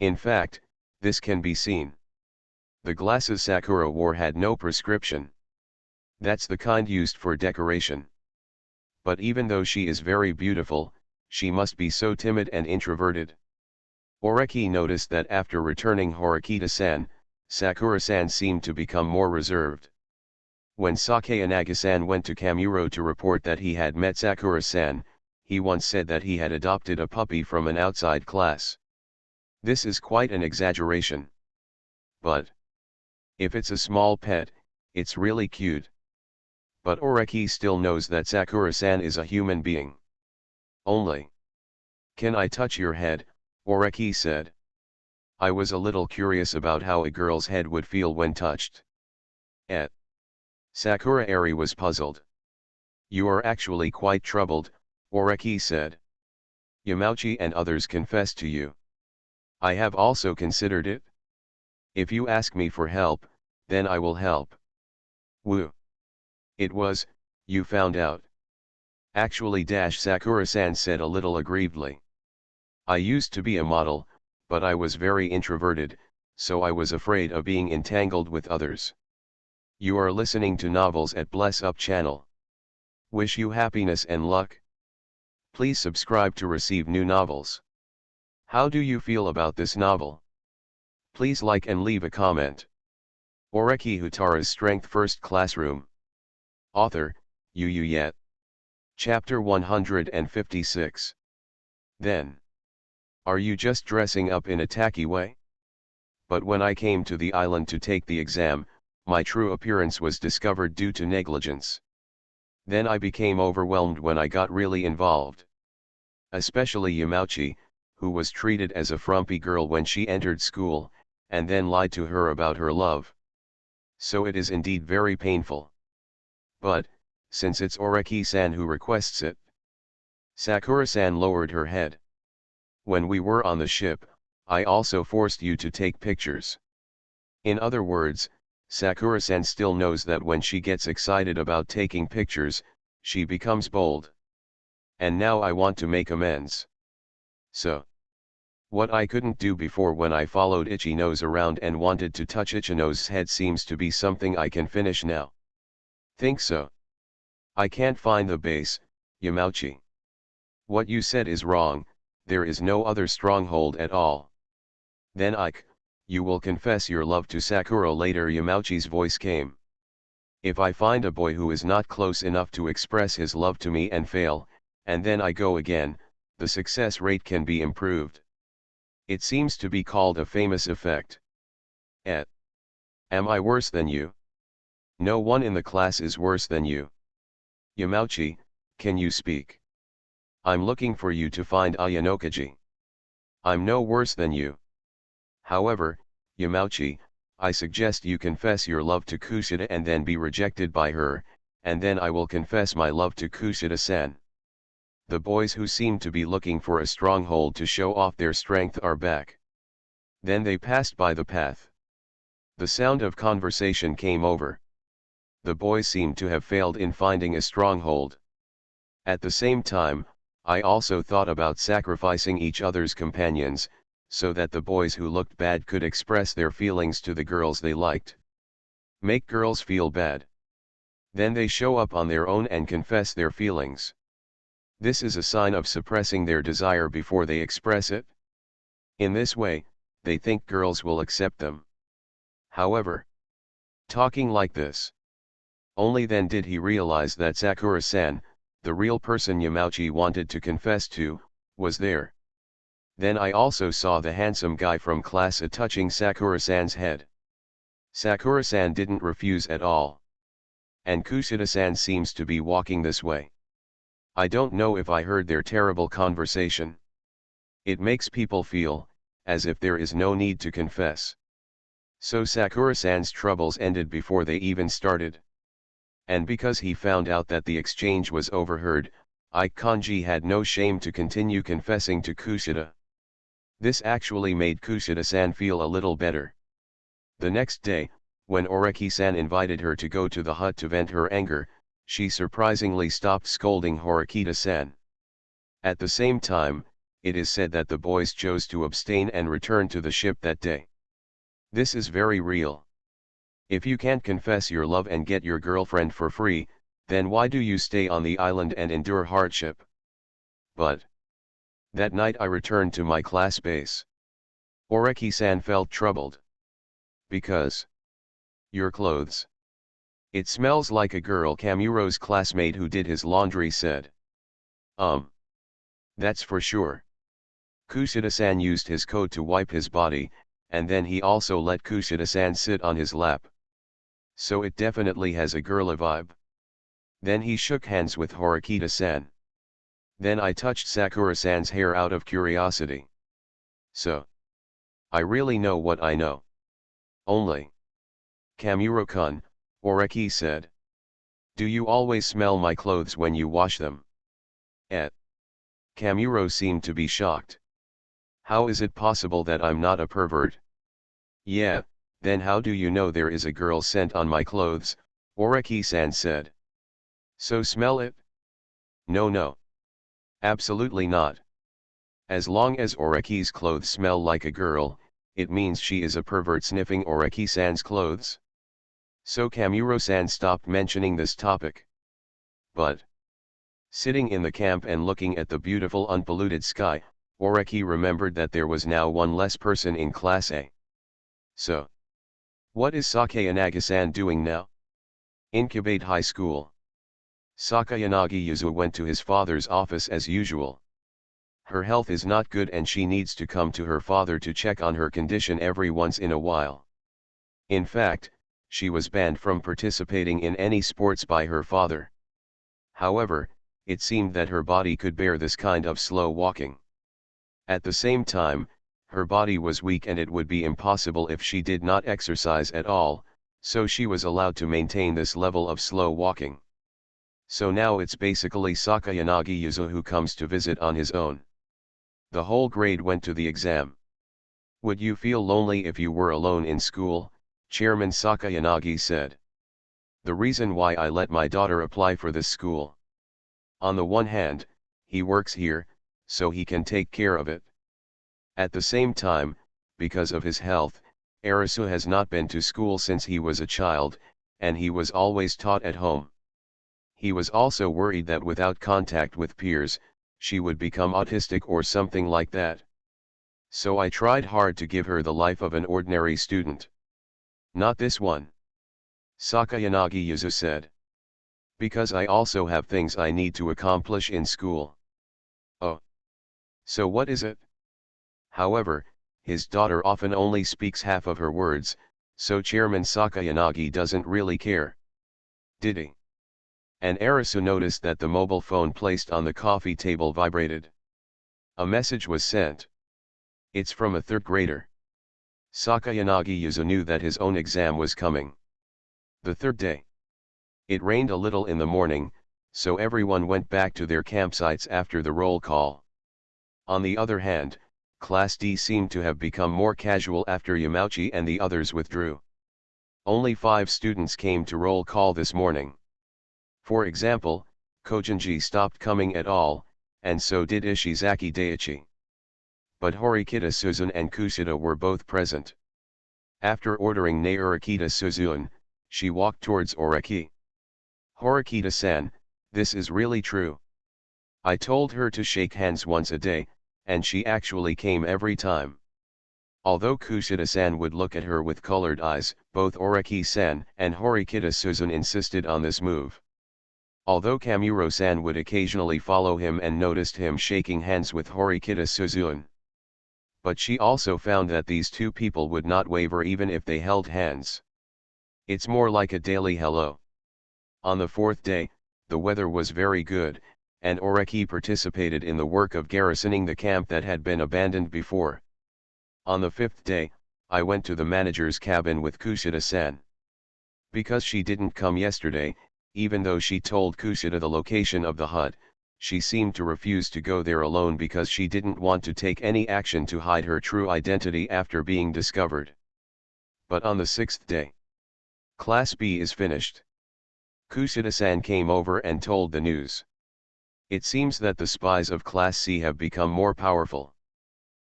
In fact, this can be seen. The glasses Sakura wore had no prescription. That's the kind used for decoration. But even though she is very beautiful, she must be so timid and introverted. Oreki noticed that after returning Horikita-san, Sakura-san seemed to become more reserved. When Sakayanagi-san went to Kamuro to report that he had met Sakura-san, he once said that he had adopted a puppy from an outside class. This is quite an exaggeration. But if it's a small pet, it's really cute. But Oreki still knows that Sakura-san is a human being. Only. Can I touch your head? Oreki said. I was a little curious about how a girl's head would feel when touched. Sakura Eri was puzzled. You are actually quite troubled, Oreki said. Yamauchi and others confessed to you. I have also considered it. If you ask me for help, then I will help. Woo. It was, you found out. Actually Sakura-san said a little aggrievedly. I used to be a model, but I was very introverted, so I was afraid of being entangled with others. You are listening to novels at Bless Up channel. Wish you happiness and luck. Please subscribe to receive new novels. How do you feel about this novel? Please like and leave a comment. Oreki Houtarou's Strength First Classroom. Author, Yu Yet. Chapter 156. Then. Are you just dressing up in a tacky way? But when I came to the island to take the exam, my true appearance was discovered due to negligence. Then I became overwhelmed when I got really involved. Especially Yamauchi, who was treated as a frumpy girl when she entered school, and then lied to her about her love. So it is indeed very painful. But, since it's Oreki-san who requests it. Sakura-san lowered her head. When we were on the ship, I also forced you to take pictures. In other words, Sakura-san still knows that when she gets excited about taking pictures, she becomes bold. And now I want to make amends. So. What I couldn't do before when I followed Ichino's around and wanted to touch Ichino's head seems to be something I can finish now. Think so? I can't find the base, Yamauchi. What you said is wrong, there is no other stronghold at all. Then you will confess your love to Sakura later. Yamauchi's voice came. If I find a boy who is not close enough to express his love to me and fail, and then I go again, the success rate can be improved. It seems to be called a famous effect. Am I worse than you? No one in the class is worse than you. Yamauchi, can you speak? I'm looking for you to find Ayanokaji. I'm no worse than you. However, Yamauchi, I suggest you confess your love to Kushida and then be rejected by her, and then I will confess my love to Kushida-san. The boys who seem to be looking for a stronghold to show off their strength are back. Then they passed by the path. The sound of conversation came over. The boys seemed to have failed in finding a stronghold. At the same time, I also thought about sacrificing each other's companions, so that the boys who looked bad could express their feelings to the girls they liked. Make girls feel bad. Then they show up on their own and confess their feelings. This is a sign of suppressing their desire before they express it. In this way, they think girls will accept them. However, talking like this, only then did he realize that Sakura-san, the real person Yamauchi wanted to confess to, was there. Then I also saw the handsome guy from class touching Sakura-san's head. Sakura-san didn't refuse at all. And Kushida-san seems to be walking this way. I don't know if I heard their terrible conversation. It makes people feel, as if there is no need to confess. So Sakura-san's troubles ended before they even started. And because he found out that the exchange was overheard, Kanji had no shame to continue confessing to Kushida. This actually made Kushida-san feel a little better. The next day, when Oreki-san invited her to go to the hut to vent her anger, she surprisingly stopped scolding Horikita-san. At the same time, it is said that the boys chose to abstain and return to the ship that day. This is very real. If you can't confess your love and get your girlfriend for free, then why do you stay on the island and endure hardship? But that night I returned to my class base. Oreki-san felt troubled. Because your clothes. It smells like a girl, Kamuro's classmate who did his laundry said. That's for sure. Kushida-san used his coat to wipe his body, and then he also let Kushida-san sit on his lap. So it definitely has a girly vibe. Then he shook hands with Horikita-san. Then I touched Sakura-san's hair out of curiosity. So. I really know what I know. Only. Kamuro-kun, Oreki said. Do you always smell my clothes when you wash them? Et. Kamuro seemed to be shocked. How is it possible that I'm not a pervert? Yeah, then how do you know there is a girl scent on my clothes? Oreki-san said. So smell it? No, no. Absolutely not. As long as Oreki's clothes smell like a girl, it means she is a pervert sniffing Oreki-san's clothes. So Kamuro-san stopped mentioning this topic. But, sitting in the camp and looking at the beautiful unpolluted sky, Oreki remembered that there was now one less person in Class A. So, what is Sakayanagi-san doing now? Incubate High School. Sakayanagi Yuzu went to his father's office as usual. Her health is not good and she needs to come to her father to check on her condition every once in a while. In fact, she was banned from participating in any sports by her father. However, it seemed that her body could bear this kind of slow walking. At the same time, her body was weak and it would be impossible if she did not exercise at all, so she was allowed to maintain this level of slow walking. So now it's basically Sakayanagi Yuzu who comes to visit on his own. The whole grade went to the exam. Would you feel lonely if you were alone in school? Chairman Sakayanagi said. The reason why I let my daughter apply for this school. On the one hand, he works here, so he can take care of it. At the same time, because of his health, Arisu has not been to school since he was a child, and he was always taught at home. He was also worried that without contact with peers, she would become autistic or something like that. So I tried hard to give her the life of an ordinary student. Not this one. Sakayanagi Yuzu said. Because I also have things I need to accomplish in school. Oh. So what is it? However, his daughter often only speaks half of her words, so Chairman Sakayanagi doesn't really care. Did he? And Arisu noticed that the mobile phone placed on the coffee table vibrated. A message was sent. It's from a third grader. Sakayanagi Yuzu knew that his own exam was coming. The third day. It rained a little in the morning, so everyone went back to their campsites after the roll call. On the other hand, Class D seemed to have become more casual after Yamauchi and the others withdrew. Only 5 students came to roll call this morning. For example, Kojinji stopped coming at all, and so did Ishizaki Daiichi. But Horikita Suzun and Kushida were both present. After ordering Naurikita Suzun, she walked towards Oreki. Horikita-san, this is really true. I told her to shake hands once a day, and she actually came every time. Although Kushida-san would look at her with colored eyes, both Oreki-san and Horikita Suzun insisted on this move. Although Kamuro-san would occasionally follow him and noticed him shaking hands with Horikita Suzun. But she also found that these two people would not waver even if they held hands. It's more like a daily hello. On the 4th day, the weather was very good, and Oreki participated in the work of garrisoning the camp that had been abandoned before. On the 5th day, I went to the manager's cabin with Kushida-san. Because she didn't come yesterday, even though she told Kushida the location of the hut, she seemed to refuse to go there alone because she didn't want to take any action to hide her true identity after being discovered. But on the 6th day, Class B is finished. Kushida-san came over and told the news. It seems that the spies of Class C have become more powerful.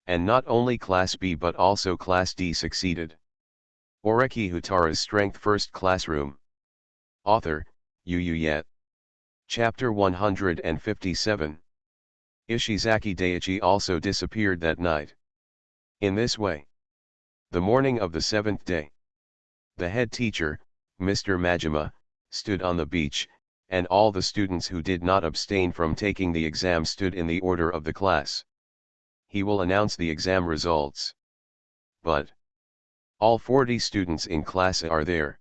And not only Class B but also Class D succeeded. Oreki Houtarou's Strength First Classroom. Author, Yu Yet. Chapter 157. Ishizaki Daiichi also disappeared that night. In this way. The morning of the 7th day. The head teacher, Mr. Majima, stood on the beach, and all the students who did not abstain from taking the exam stood in the order of the class. He will announce the exam results. But all 40 students in Class A are there.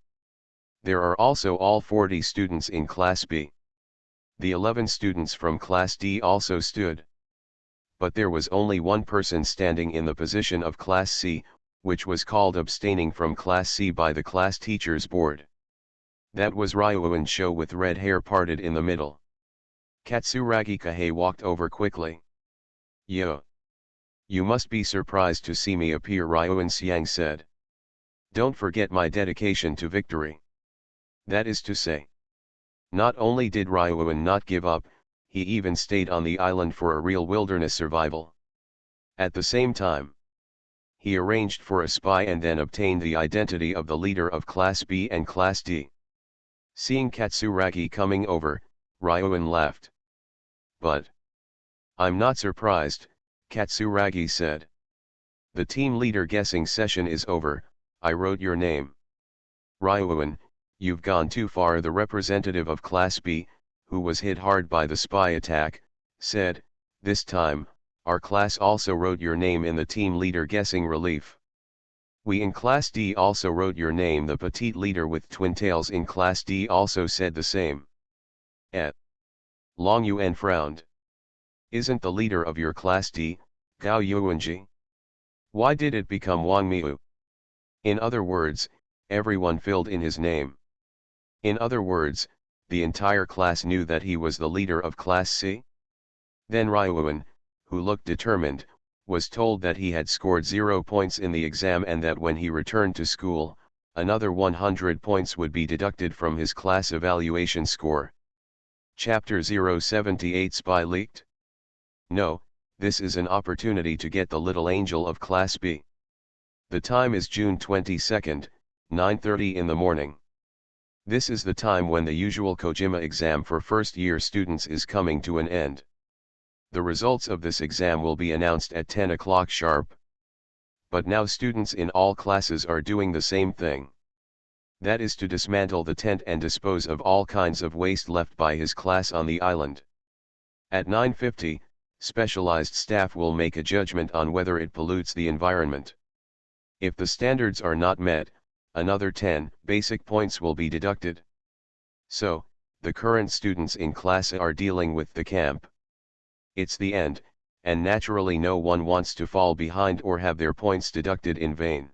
There are also all 40 students in Class B. The 11 students from Class D also stood. But there was only one person standing in the position of Class C, which was called abstaining from Class C by the class teachers board. That was Ryuan Sho with red hair parted in the middle. Katsuragi Kahei walked over quickly. Yo! You must be surprised to see me appear, Ryuan Xiang said. Don't forget my dedication to victory. That is to say. Not only did Ryuan not give up, he even stayed on the island for a real wilderness survival. At the same time, he arranged for a spy and then obtained the identity of the leader of Class B and Class D. Seeing Katsuragi coming over, Ryuan laughed. But I'm not surprised, Katsuragi said. The team leader guessing session is over, I wrote your name. Ryuan, you've gone too far. The representative of Class B, who was hit hard by the spy attack, said, this time, our class also wrote your name in the team leader guessing relief. We in Class D also wrote your name. The petite leader with twin tails in Class D also said the same. Long Yuan frowned. Isn't the leader of your Class D, Gao Yuanji? Why did it become Wang Miu? In other words, everyone filled in his name. In other words, the entire class knew that he was the leader of Class C? Then Ryuan, who looked determined, was told that he had scored 0 points in the exam and that when he returned to school, another 100 points would be deducted from his class evaluation score. Chapter 078 Spy leaked? No, this is an opportunity to get the little angel of Class B. The time is June 22, 9:30 in the morning. This is the time when the usual Kojima exam for first-year students is coming to an end. The results of this exam will be announced at 10 o'clock sharp. But now students in all classes are doing the same thing. That is to dismantle the tent and dispose of all kinds of waste left by his class on the island. At 9:50, specialized staff will make a judgment on whether it pollutes the environment. If the standards are not met, another 10 basic points will be deducted. So, the current students in class A are dealing with the camp. It's the end, and naturally no one wants to fall behind or have their points deducted in vain.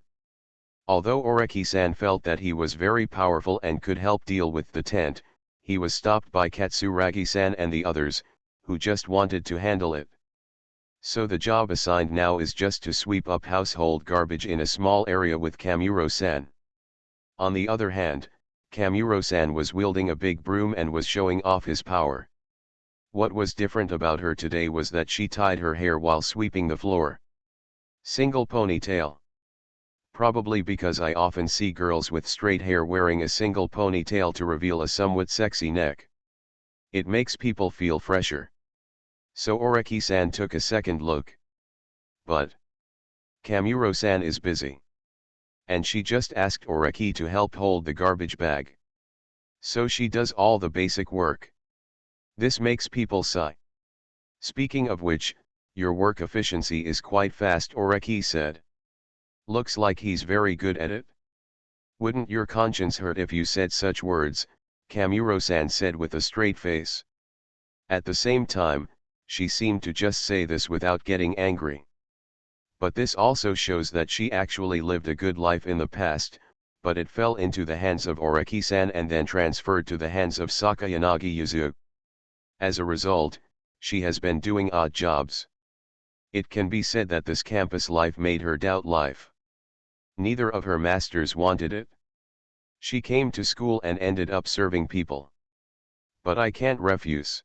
Although Oreki-san felt that he was very powerful and could help deal with the tent, he was stopped by Katsuragi-san and the others, who just wanted to handle it. So the job assigned now is just to sweep up household garbage in a small area with Kamuro-san. On the other hand, Kamuro-san was wielding a big broom and was showing off his power. What was different about her today was that she tied her hair while sweeping the floor. Single ponytail. Probably because I often see girls with straight hair wearing a single ponytail to reveal a somewhat sexy neck. It makes people feel fresher. So Oreki-san took a second look. But Kamuro-san is busy. And she just asked Oreki to help hold the garbage bag. So she does all the basic work. This makes people sigh. Speaking of which, your work efficiency is quite fast, Oreki said. Looks like he's very good at it. Wouldn't your conscience hurt if you said such words, Kamuro-san said with a straight face. At the same time, she seemed to just say this without getting angry. But this also shows that she actually lived a good life in the past, but it fell into the hands of Oreki-san and then transferred to the hands of Sakayanagi Yuzu. As a result, she has been doing odd jobs. It can be said that this campus life made her doubt life. Neither of her masters wanted it. She came to school and ended up serving people. But I can't refuse.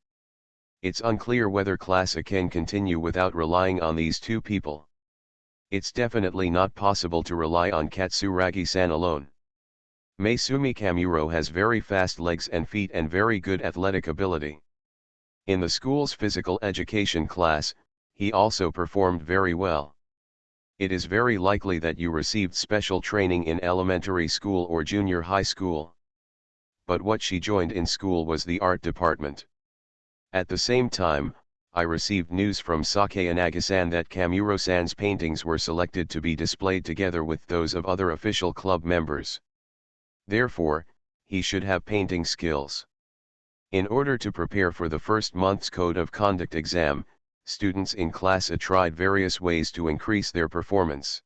It's unclear whether class A can continue without relying on these two people. It's definitely not possible to rely on Katsuragi-san alone. Maesumi Kamuro has very fast legs and feet and very good athletic ability. In the school's physical education class, he also performed very well. It is very likely that you received special training in elementary school or junior high school. But what she joined in school was the art department. At the same time, I received news from Sakayanagi-san that Kamuro-san's paintings were selected to be displayed together with those of other official club members. Therefore, he should have painting skills. In order to prepare for the first month's Code of Conduct exam, students in Class A tried various ways to increase their performance.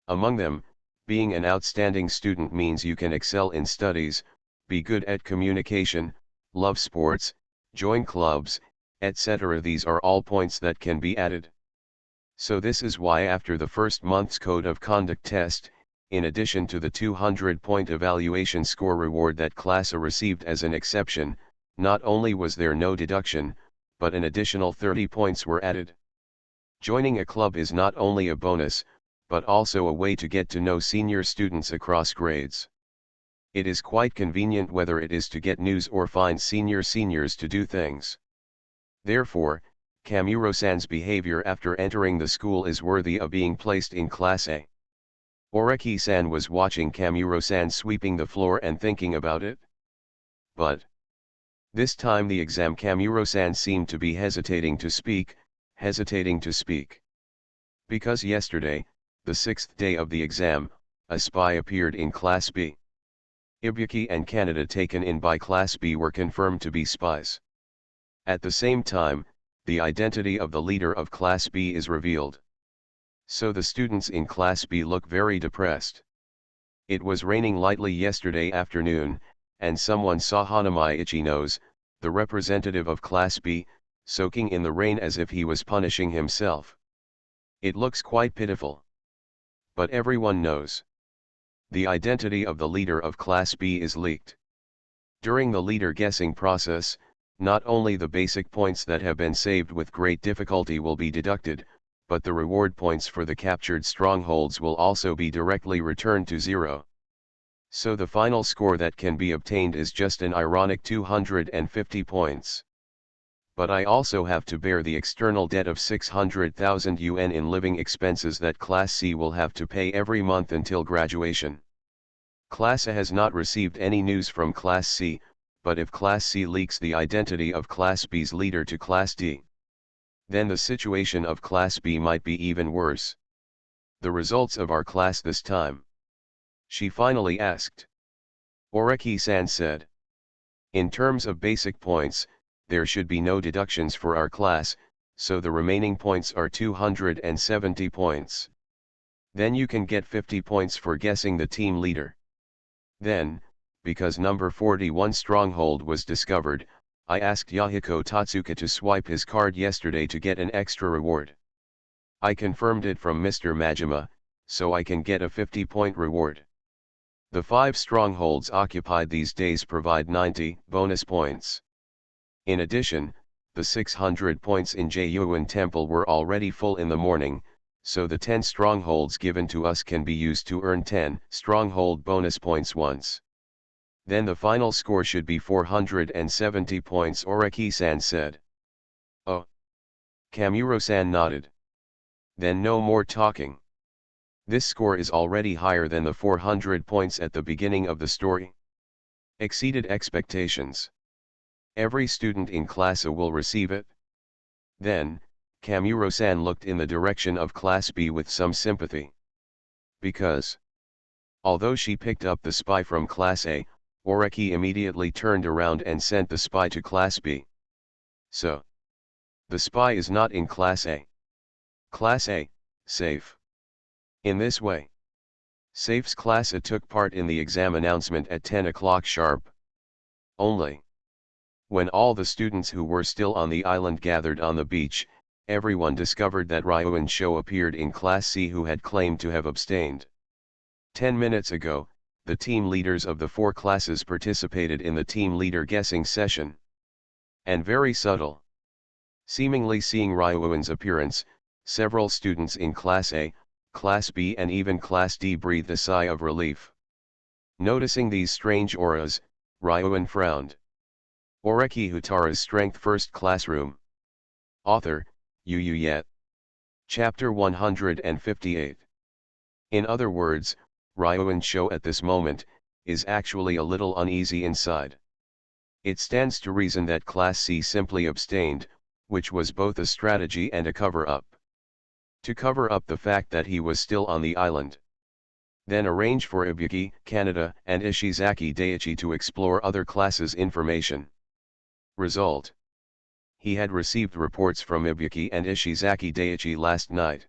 Among them, being an outstanding student means you can excel in studies, be good at communication, love sports, join clubs, etc. These are all points that can be added. So this is why after the first month's code of conduct test, in addition to the 200-point evaluation score reward that class A received as an exception, not only was there no deduction, but an additional 30 points were added. Joining a club is not only a bonus, but also a way to get to know senior students across grades. It is quite convenient whether it is to get news or find seniors to do things. Therefore, Kamuro-san's behavior after entering the school is worthy of being placed in Class A. Oreki-san was watching Kamuro-san sweeping the floor and thinking about it. But this time the exam Kamuro-san seemed to be hesitating to speak. Because yesterday, the sixth day of the exam, a spy appeared in Class B. Ibuki and Kaneda taken in by Class B were confirmed to be spies. At the same time, the identity of the leader of Class B is revealed. So the students in Class B look very depressed. It was raining lightly yesterday afternoon, and someone saw Hanami Ichinos, the representative of Class B, soaking in the rain as if he was punishing himself. It looks quite pitiful. But everyone knows. The identity of the leader of Class B is leaked. During the leader guessing process, not only the basic points that have been saved with great difficulty will be deducted, but the reward points for the captured strongholds will also be directly returned to 0. So the final score that can be obtained is just an ironic 250 points. But I also have to bear the external debt of 600,000 yuan in living expenses that Class C will have to pay every month until graduation. Class A has not received any news from Class C, but if Class C leaks the identity of Class B's leader to Class D, then the situation of Class B might be even worse. The results of our class this time? She finally asked. Oreki-san said. In terms of basic points, there should be no deductions for our class, so the remaining points are 270 points. Then you can get 50 points for guessing the team leader. Then, because number 41 stronghold was discovered, I asked Yahiko Tatsuka to swipe his card yesterday to get an extra reward. I confirmed it from Mr. Majima, so I can get a 50-point reward. The 5 strongholds occupied these days provide 90 bonus points. In addition, the 600 points in Jiyuan Temple were already full in the morning, so the 10 strongholds given to us can be used to earn 10 stronghold bonus points once. Then the final score should be 470 points, Oreki-san said. Oh. Kamuro-san nodded. Then no more talking. This score is already higher than the 400 points at the beginning of the story. Exceeded expectations. Every student in Class A will receive it. Then, Kamuro-san looked in the direction of Class B with some sympathy. Because, although she picked up the spy from Class A, Oreki immediately turned around and sent the spy to Class B. So, the spy is not in Class A. Class A, safe. In this way, Safe's Class A took part in the exam announcement at 10 o'clock sharp. Only. When all the students who were still on the island gathered on the beach, everyone discovered that Ryuan Sho appeared in Class C who had claimed to have abstained. 10 minutes ago, the team leaders of the 4 classes participated in the team leader guessing session. And very subtle. Seemingly seeing Ryuan's appearance, several students in Class A, Class B and even Class D breathed a sigh of relief. Noticing these strange auras, Ryuan frowned. Oreki Houtarou's Strength First Classroom. Author, Yu Yet. Chapter 158. In other words, Ryuan Sho at this moment, is actually a little uneasy inside. It stands to reason that Class C simply abstained, which was both a strategy and a cover-up. To cover up the fact that he was still on the island. Then arrange for Ibuki, Kaneda, and Ishizaki Daiichi to explore other classes' information. Result. He had received reports from Ibuki and Ishizaki Daiichi last night.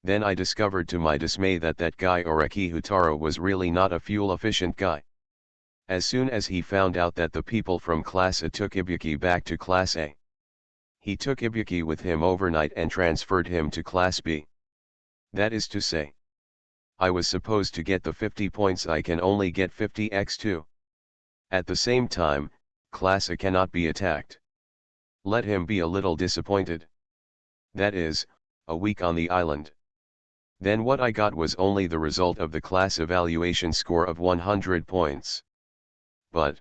Then I discovered to my dismay that that guy Oreki Houtarou was really not a fuel-efficient guy. As soon as he found out that the people from Class A took Ibuki back to Class A, he took Ibuki with him overnight and transferred him to Class B. That is to say, I was supposed to get the 50 points, I can only get 50x2. At the same time, Class A cannot be attacked. Let him be a little disappointed. That is, a week on the island. Then what I got was only the result of the class evaluation score of 100 points. But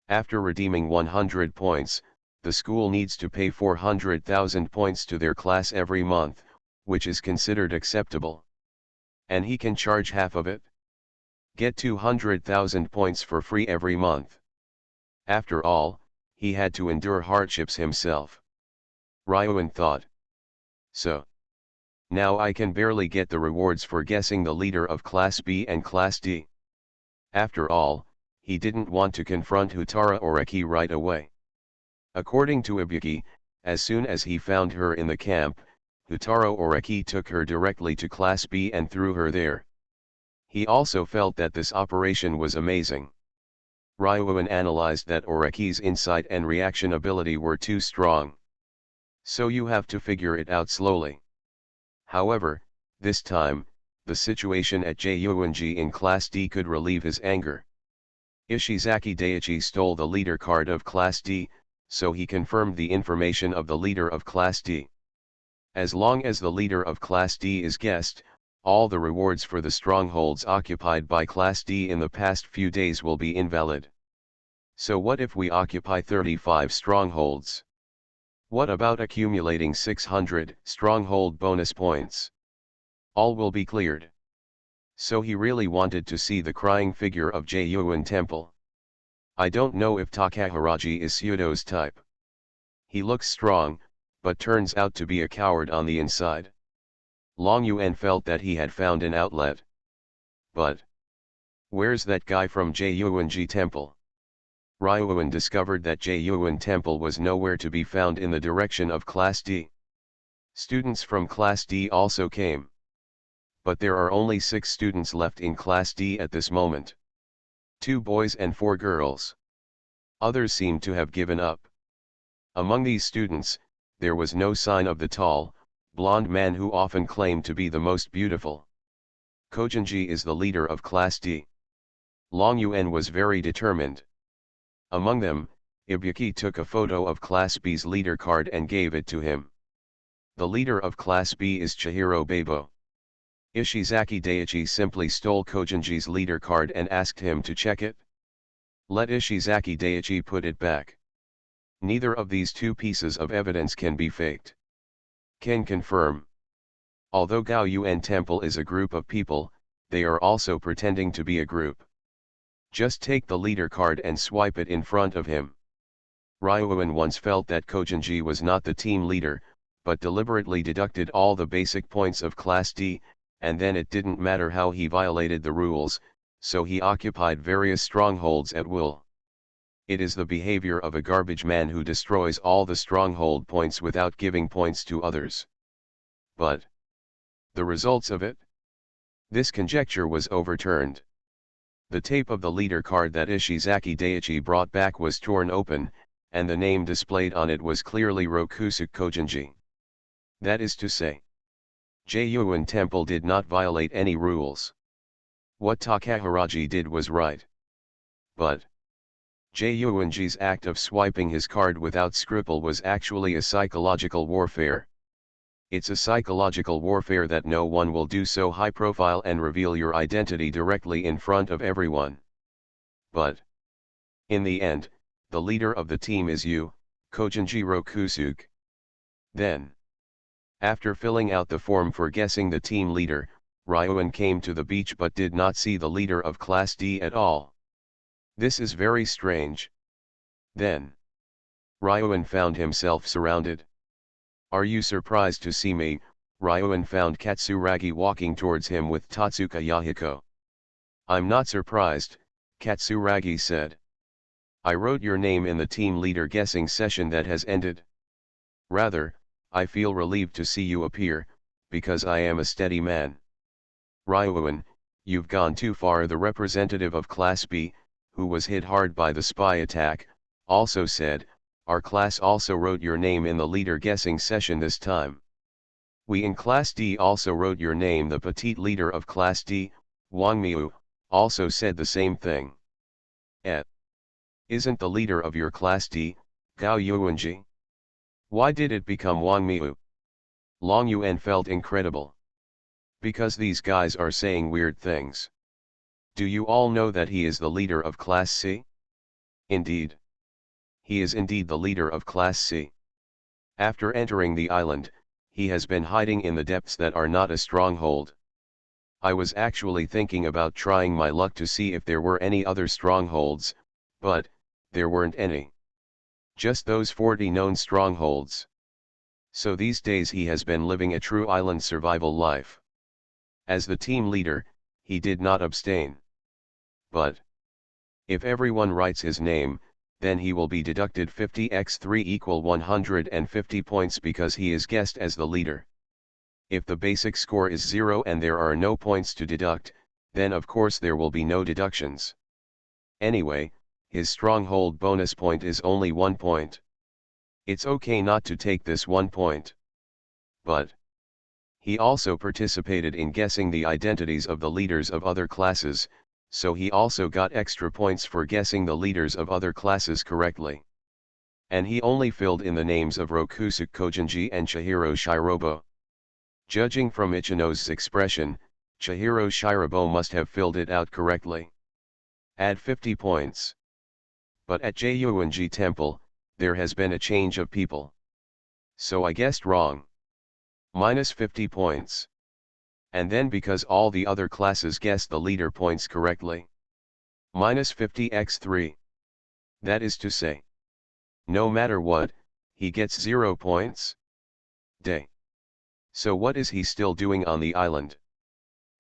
after redeeming 100 points, the school needs to pay 400,000 points to their class every month, which is considered acceptable. And he can charge half of it. Get 200,000 points for free every month. After all, he had to endure hardships himself. Ryuan thought. So now I can barely get the rewards for guessing the leader of Class B and Class D. After all, he didn't want to confront Houtarou Oreki right away. According to Ibuki, as soon as he found her in the camp, Houtarou Oreki took her directly to Class B and threw her there. He also felt that this operation was amazing. Ryuan analyzed that Oreki's insight and reaction ability were too strong. So you have to figure it out slowly. However, this time, the situation at Juonji in Class D could relieve his anger. Ishizaki Daiichi stole the leader card of Class D, so he confirmed the information of the leader of Class D. As long as the leader of Class D is guessed, all the rewards for the strongholds occupied by Class D in the past few days will be invalid. So what if we occupy 35 strongholds? What about accumulating 600 stronghold bonus points? All will be cleared. So he really wanted to see the crying figure of Juon Temple. I don't know if Takahiraji is Pseudo's type. He looks strong, but turns out to be a coward on the inside. Long Yuan felt that he had found an outlet. But where's that guy from Juonji Temple? Ryuan discovered that Juon Temple was nowhere to be found in the direction of Class D. Students from Class D also came. But there are only 6 students left in Class D at this moment. 2 boys and 4 girls. Others seem to have given up. Among these students, there was no sign of the tall, blonde man who often claimed to be the most beautiful. Kojinji is the leader of Class D. Long Yuan was very determined. Among them, Ibuki took a photo of Class B's leader card and gave it to him. The leader of Class B is Chihiro Babo. Ishizaki Daiichi simply stole Kojinji's leader card and asked him to check it. Let Ishizaki Daiichi put it back. Neither of these 2 pieces of evidence can be faked. Can confirm. Although Gao Yuan Temple is a group of people, they are also pretending to be a group. Just take the leader card and swipe it in front of him. Ryuan once felt that Kojinji was not the team leader, but deliberately deducted all the basic points of Class D, and then it didn't matter how he violated the rules, so he occupied various strongholds at will. It is the behavior of a garbage man who destroys all the stronghold points without giving points to others. But the results of it? This conjecture was overturned. The tape of the leader card that Ishizaki Daiichi brought back was torn open, and the name displayed on it was clearly Rokusuke Kojinji. That is to say, Juon Temple did not violate any rules. What Takahiraji did was right. But Juonji's act of swiping his card without scruple was actually a psychological warfare. It's a psychological warfare that no one will do so high profile and reveal your identity directly in front of everyone. But in the end, the leader of the team is you, Kojinji Rokusuke. Then, after filling out the form for guessing the team leader, Ryuan came to the beach but did not see the leader of Class D at all. This is very strange. Then Ryuan found himself surrounded. Are you surprised to see me? Ryuan found Katsuragi walking towards him with Tatsuka Yahiko. I'm not surprised, Katsuragi said. I wrote your name in the team leader guessing session that has ended. Rather, I feel relieved to see you appear, because I am a steady man. Ryuan, you've gone too far. The representative of Class B, who was hit hard by the spy attack, also said, "Our class also wrote your name in the leader guessing session this time. We in Class D also wrote your name." The petite leader of Class D, Wang Miu, also said the same thing. Isn't the leader of your Class D, Gao Yuanji? Why did it become Wang Miu? Long Yuan felt incredible. Because these guys are saying weird things. Do you all know that he is the leader of Class C? Indeed. He is indeed the leader of Class C. After entering the island, he has been hiding in the depths that are not a stronghold. I was actually thinking about trying my luck to see if there were any other strongholds, but there weren't any. Just those 40 known strongholds. So these days he has been living a true island survival life. As the team leader, he did not abstain. But if everyone writes his name, then he will be deducted 50x3 equal 150 points because he is guessed as the leader. If the basic score is 0 and there are no points to deduct, then of course there will be no deductions. Anyway, his stronghold bonus point is only 1 point. It's okay not to take this 1 point. But he also participated in guessing the identities of the leaders of other classes, so he also got extra points for guessing the leaders of other classes correctly. And he only filled in the names of Rokusuke Kojinji and Chihiro Shirobo. Judging from Ichino's expression, Chihiro Shirobo must have filled it out correctly. Add 50 points. But at Juyuanji Temple, there has been a change of people. So I guessed wrong. Minus 50 points. And then because all the other classes guessed the leader points correctly. Minus 50x3. That is to say, no matter what, he gets 0 points. Day. So what is he still doing on the island?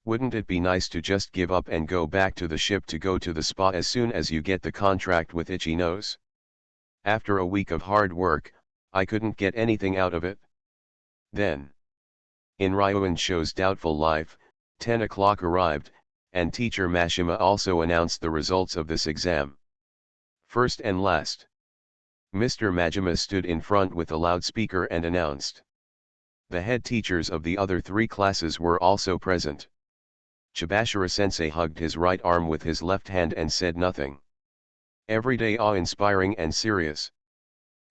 Wouldn't it be nice to just give up and go back to the ship to go to the spa as soon as you get the contract with Itchy Nose? After a week of hard work, I couldn't get anything out of it. Then, in Ryuan Show's Doubtful Life, 10 o'clock arrived, and teacher Mashima also announced the results of this exam. First and last. Mr. Majima stood in front with a loudspeaker and announced. The head teachers of the other 3 classes were also present. Chibashira-sensei hugged his right arm with his left hand and said nothing. Everyday awe-inspiring and serious.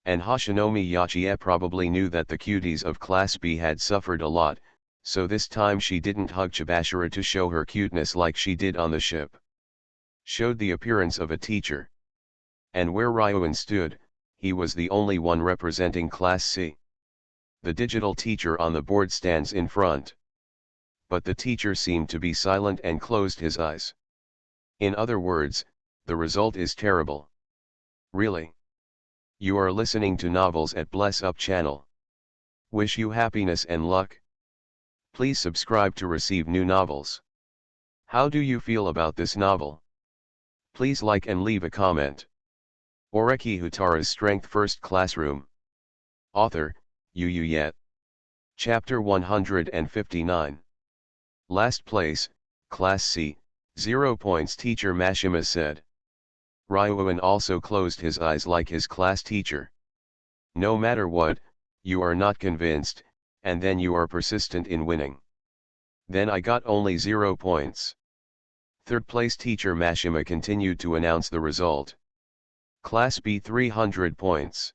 And Hashinomi Yachie probably knew that the cuties of Class B had suffered a lot, so this time she didn't hug Chibashira to show her cuteness like she did on the ship. Showed the appearance of a teacher. And where Ryuan stood, he was the only one representing Class C. The digital teacher on the board stands in front. But the teacher seemed to be silent and closed his eyes. In other words, the result is terrible. Really? You are listening to novels at Bless Up channel. Wish you happiness and luck. Please subscribe to receive new novels. How do you feel about this novel? Please like and leave a comment. Oreki Houtarou's Strength First Classroom. Author, Yu Yet. Chapter 159. Last place, Class C, 0 points. Teacher Mashima said. Ryuan also closed his eyes like his class teacher. No matter what, you are not convinced, and then you are persistent in winning. Then I got only 0 points. Third place. Teacher Mashima continued to announce the result. Class B 300 points.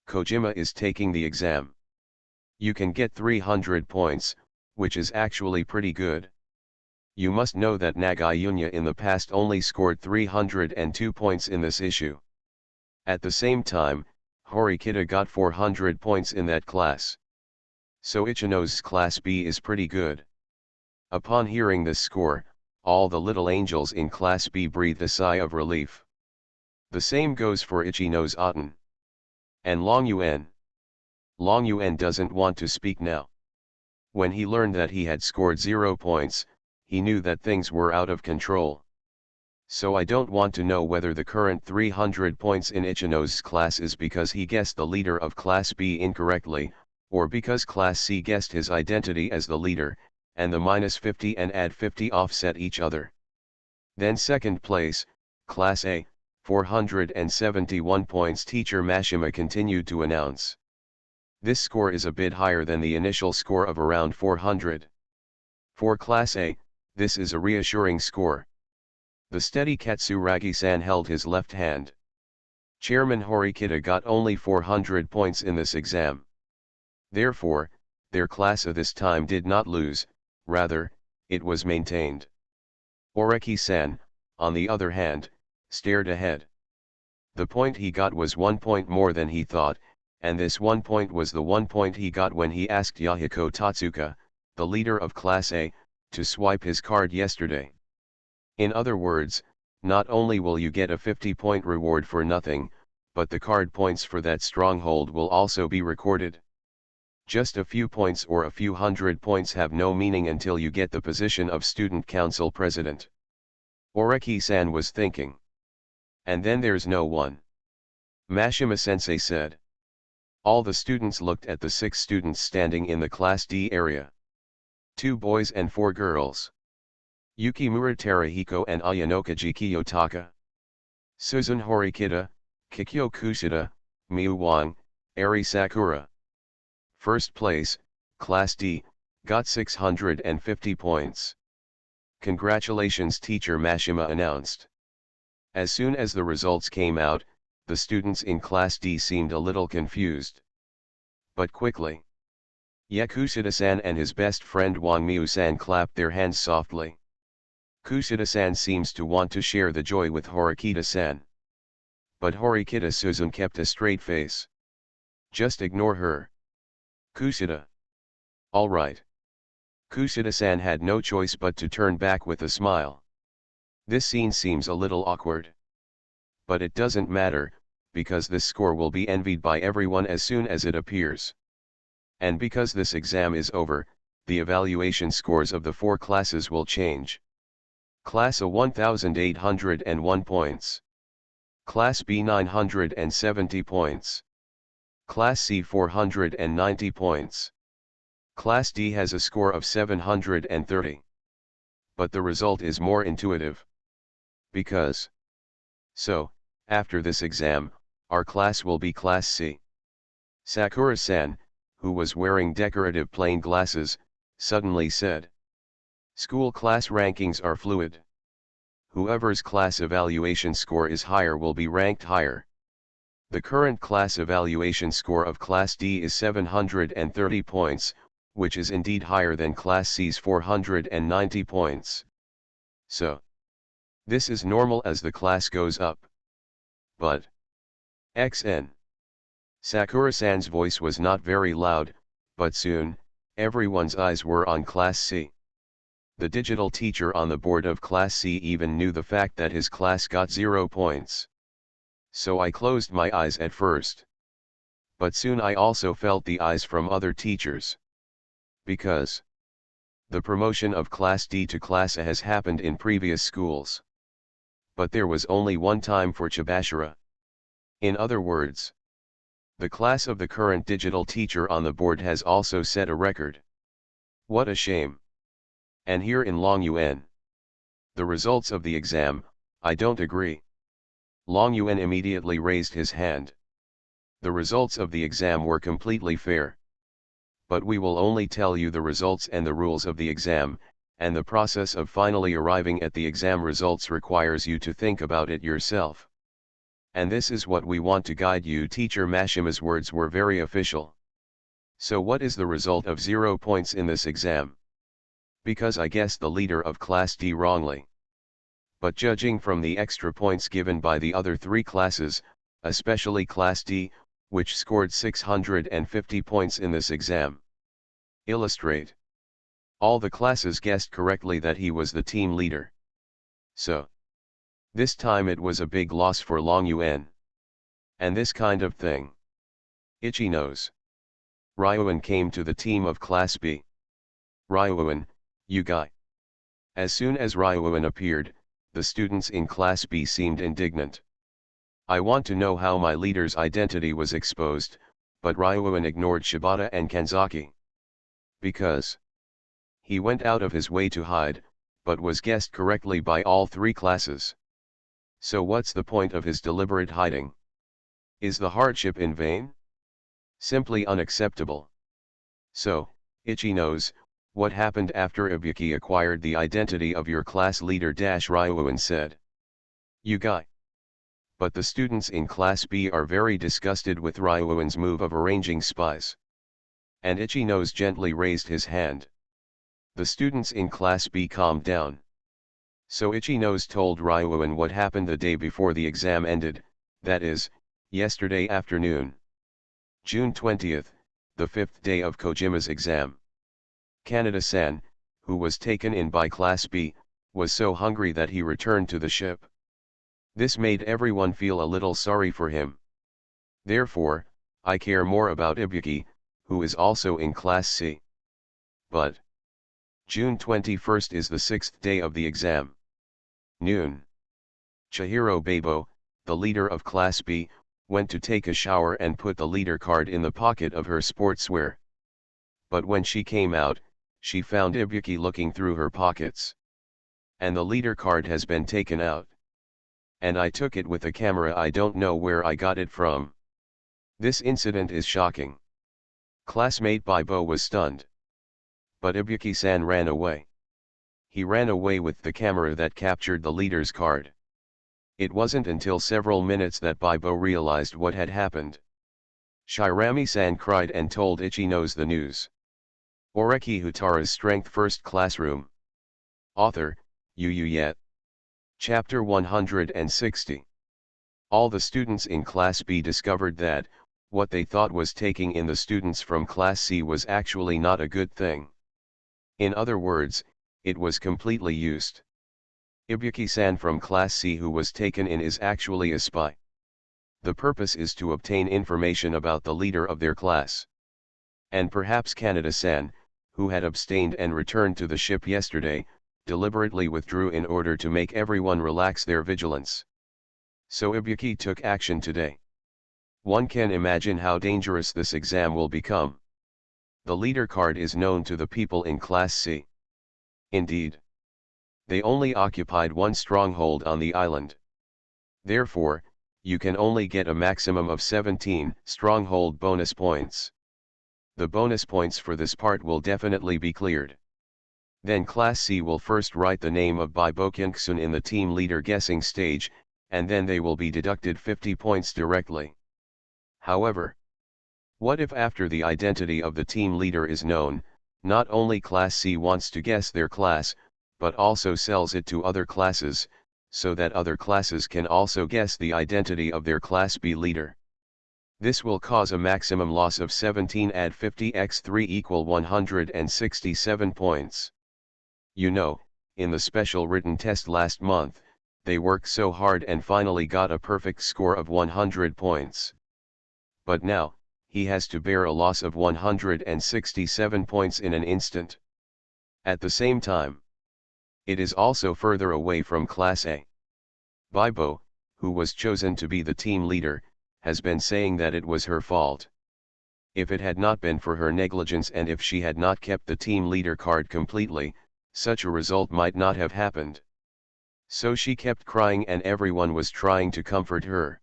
Kojima is taking the exam. You can get 300 points, which is actually pretty good. You must know that Nagayunya in the past only scored 302 points in this issue. At the same time, Horikita got 400 points in that class. So Ichino's Class B is pretty good. Upon hearing this score, all the little angels in Class B breathed a sigh of relief. The same goes for Ichino's Otten. And Long Yuan. Long Yuan doesn't want to speak now. When he learned that he had scored 0 points, he knew that things were out of control. So I don't want to know whether the current 300 points in Ichino's class is because he guessed the leader of Class B incorrectly, or because Class C guessed his identity as the leader, and the minus 50 and add 50 offset each other. Then second place, Class A, 471 points. Teacher Mashima continued to announce. This score is a bit higher than the initial score of around 400. For Class A, this is a reassuring score. The steady Katsuragi-san held his left hand. Chairman Horikita got only 400 points in this exam. Therefore, their class A this time did not lose, rather, it was maintained. Oreki-san, on the other hand, stared ahead. The point he got was 1 point more than he thought, and this 1 point was the 1 point he got when he asked Yahiko Tatsuka, the leader of Class A, to swipe his card yesterday. In other words, not only will you get a 50-point reward for nothing, but the card points for that stronghold will also be recorded. Just a few points or a few hundred points have no meaning until you get the position of student council president. Oreki-san was thinking. And then there's no one. Mashima-sensei said. All the students looked at the 6 students standing in the Class D area. 2 boys and 4 girls. Yukimura Terahiko and Ayanokaji Kiyotaka. Suzun Horikita, Kikyo Kushida, Miu Wang, Eri Sakura. First place, Class D, got 650 points. Congratulations, Teacher Mashima announced. As soon as the results came out, the students in Class D seemed a little confused. But quickly, Yakushida-san and his best friend Wang Miu-san clapped their hands softly. Kushida-san seems to want to share the joy with Horikita-san. But Horikita Suzun kept a straight face. Just ignore her. Kushida. Alright. Kushida-san had no choice but to turn back with a smile. This scene seems a little awkward. But it doesn't matter, because this score will be envied by everyone as soon as it appears. And because this exam is over, the evaluation scores of the 4 classes will change. Class A 1801 points. Class B 970 points. Class C 490 points. Class D has a score of 730. But the result is more intuitive. Because. So, after this exam, our class will be Class C. Sakura-san, who was wearing decorative plain glasses, suddenly said. School class rankings are fluid. Whoever's class evaluation score is higher will be ranked higher. The current class evaluation score of Class D is 730 points, which is indeed higher than Class C's 490 points. So, this is normal as the class goes up. But, XN. Sakura-san's voice was not very loud, but soon, everyone's eyes were on Class C. The digital teacher on the board of Class C even knew the fact that his class got 0 points. So I closed my eyes at first. But soon I also felt the eyes from other teachers. Because the promotion of Class D to Class A has happened in previous schools. But there was only one time for Chibashira. In other words, the class of the current digital teacher on the board has also set a record. What a shame. And here in Longyuan. The results of the exam, I don't agree. Longyuan immediately raised his hand. The results of the exam were completely fair. But we will only tell you the results and the rules of the exam, and the process of finally arriving at the exam results requires you to think about it yourself. And this is what we want to guide you. Teacher Mashima's words were very official. So what is the result of 0 points in this exam? Because I guessed the leader of Class D wrongly. But judging from the extra points given by the other 3 classes, especially Class D, which scored 650 points in this exam. Illustrate. All the classes guessed correctly that he was the team leader. So, this time it was a big loss for Longyuan. And this kind of thing. Itchy nose. Ryuan came to the team of Class B. Ryuan, you guy. As soon as Ryuan appeared, the students in Class B seemed indignant. I want to know how my leader's identity was exposed, but Ryuan ignored Shibata and Kanzaki. Because he went out of his way to hide, but was guessed correctly by all 3 classes. So what's the point of his deliberate hiding? Is the hardship in vain? Simply unacceptable. So, Itchy Nose, what happened after Ibuki acquired the identity of your class leader? Ryuan said. You guy. But the students in Class B are very disgusted with Ryuan's move of arranging spies. And Itchy Nose gently raised his hand. The students in Class B calmed down. So Itchy Nose told Ryuan what happened the day before the exam ended, that is, yesterday afternoon. June 20th, the 5th day of Kojima's exam. Kaneda-san, who was taken in by Class B, was so hungry that he returned to the ship. This made everyone feel a little sorry for him. Therefore, I care more about Ibuki, who is also in Class C. But June 21st is the 6th day of the exam. Noon. Chihiro Babo, the leader of Class B, went to take a shower and put the leader card in the pocket of her sportswear. But when she came out, she found Ibuki looking through her pockets. And the leader card has been taken out. And I took it with a camera. I don't know where I got it from. This incident is shocking. Classmate Baibo was stunned. But Ibuki-san ran away. He ran away with the camera that captured the leader's card. It wasn't until several minutes that Baibo realized what had happened. Shirami-san cried and told Itchy Nose the news. Oreki Houtarou's Strength First Classroom. Author, Yet. Chapter 160. All the students in Class B discovered that, what they thought was taking in the students from Class C was actually not a good thing. In other words, it was completely used. Ibuki-san from Class C who was taken in is actually a spy. The purpose is to obtain information about the leader of their class. And perhaps Kaneda-san, who had abstained and returned to the ship yesterday, deliberately withdrew in order to make everyone relax their vigilance. So Ibuki took action today. One can imagine how dangerous this exam will become. The leader card is known to the people in Class C. Indeed. They only occupied one stronghold on the island. Therefore, you can only get a maximum of 17 stronghold bonus points. The bonus points for this part will definitely be cleared. Then Class C will first write the name of Baibokyun in the team leader guessing stage, and then they will be deducted 50 points directly. However, what if after the identity of the team leader is known, not only Class C wants to guess their class, but also sells it to other classes, so that other classes can also guess the identity of their Class B leader? This will cause a maximum loss of 17. Add 50 x 3 equal 167 points. You know, in the special written test last month, they worked so hard and finally got a perfect score of 100 points. But now, he has to bear a loss of 167 points in an instant. At the same time, it is also further away from Class A. Baibo, who was chosen to be the team leader, has been saying that it was her fault. If it had not been for her negligence and if she had not kept the team leader card completely, such a result might not have happened. So she kept crying and everyone was trying to comfort her.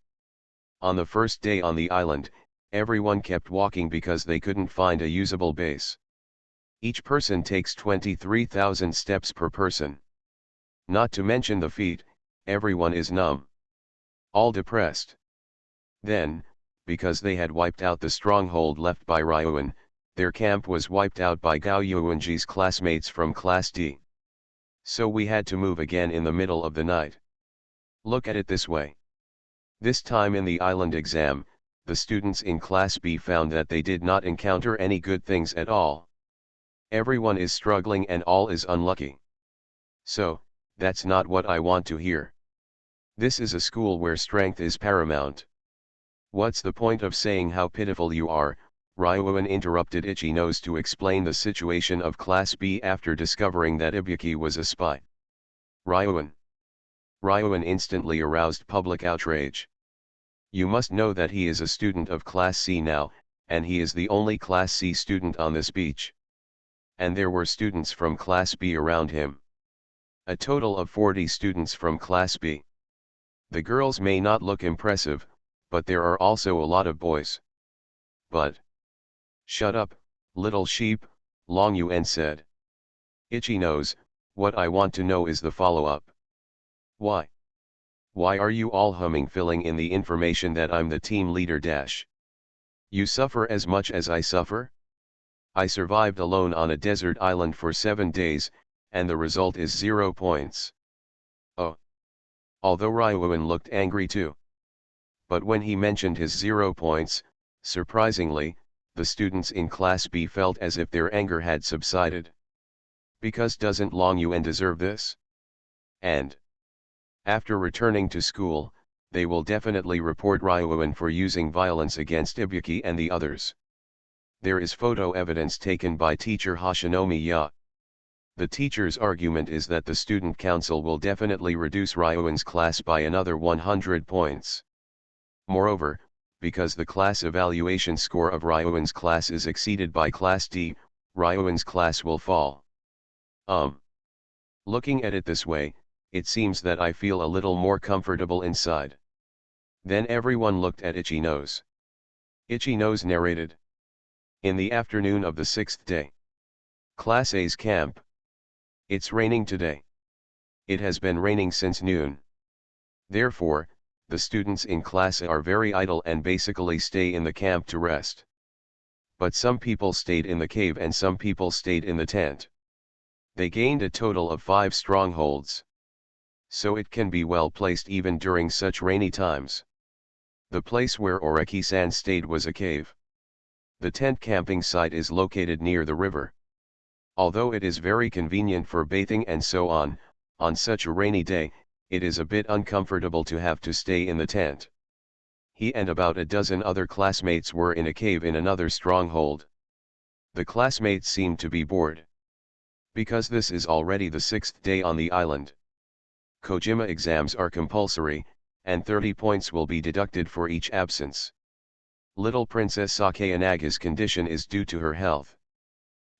On the first day on the island, everyone kept walking because they couldn't find a usable base. Each person takes 23,000 steps per person. Not to mention the feet, everyone is numb. All depressed. Then, because they had wiped out the stronghold left by Ryuan, their camp was wiped out by Gao Yuanji's classmates from Class D. So we had to move again in the middle of the night. Look at it this way. This time in the island exam, the students in Class B found that they did not encounter any good things at all. Everyone is struggling and all is unlucky. So, that's not what I want to hear. This is a school where strength is paramount. What's the point of saying how pitiful you are? Ryuan interrupted Itchy Nose to explain the situation of Class B after discovering that Ibuki was a spy. Ryuan instantly aroused public outrage. You must know that he is a student of Class C now, and he is the only Class C student on this beach. And there were students from Class B around him. A total of 40 students from Class B. The girls may not look impressive, but there are also a lot of boys. But. Shut up, little sheep, Long Yuan said. Itchy nose, what I want to know is the follow-up. Why? Why are you all humming filling in the information that I'm the team leader dash? You suffer as much as I suffer? I survived alone on a desert island for 7 days, and the result is 0 points. Oh. Although Ryuan looked angry too. But when he mentioned his 0 points, surprisingly, the students in Class B felt as if their anger had subsided. Because doesn't Long Yuan deserve this? And after returning to school, they will definitely report Ryuan for using violence against Ibuki and the others. There is photo evidence taken by teacher Hoshinomiya. Ya. The teacher's argument is that the student council will definitely reduce Ryuan's class by another 100 points. Moreover, because the class evaluation score of Ryuan's class is exceeded by Class D, Ryuan's class will fall. Looking at it this way, it seems that I feel a little more comfortable inside. Then everyone looked at Itchy Nose. Itchy Nose narrated. In the afternoon of the 6th day. Class A's camp. It's raining today. It has been raining since noon. Therefore, the students in Class A are very idle and basically stay in the camp to rest. But some people stayed in the cave and some people stayed in the tent. They gained a total of 5 strongholds. So it can be well placed even during such rainy times. The place where Oreki-san stayed was a cave. The tent camping site is located near the river. Although it is very convenient for bathing and so on such a rainy day, it is a bit uncomfortable to have to stay in the tent. He and about a dozen other classmates were in a cave in another stronghold. The classmates seemed to be bored. Because this is already the 6th day on the island. Kojima exams are compulsory, and 30 points will be deducted for each absence. Little Princess Sakayanaga's condition is due to her health.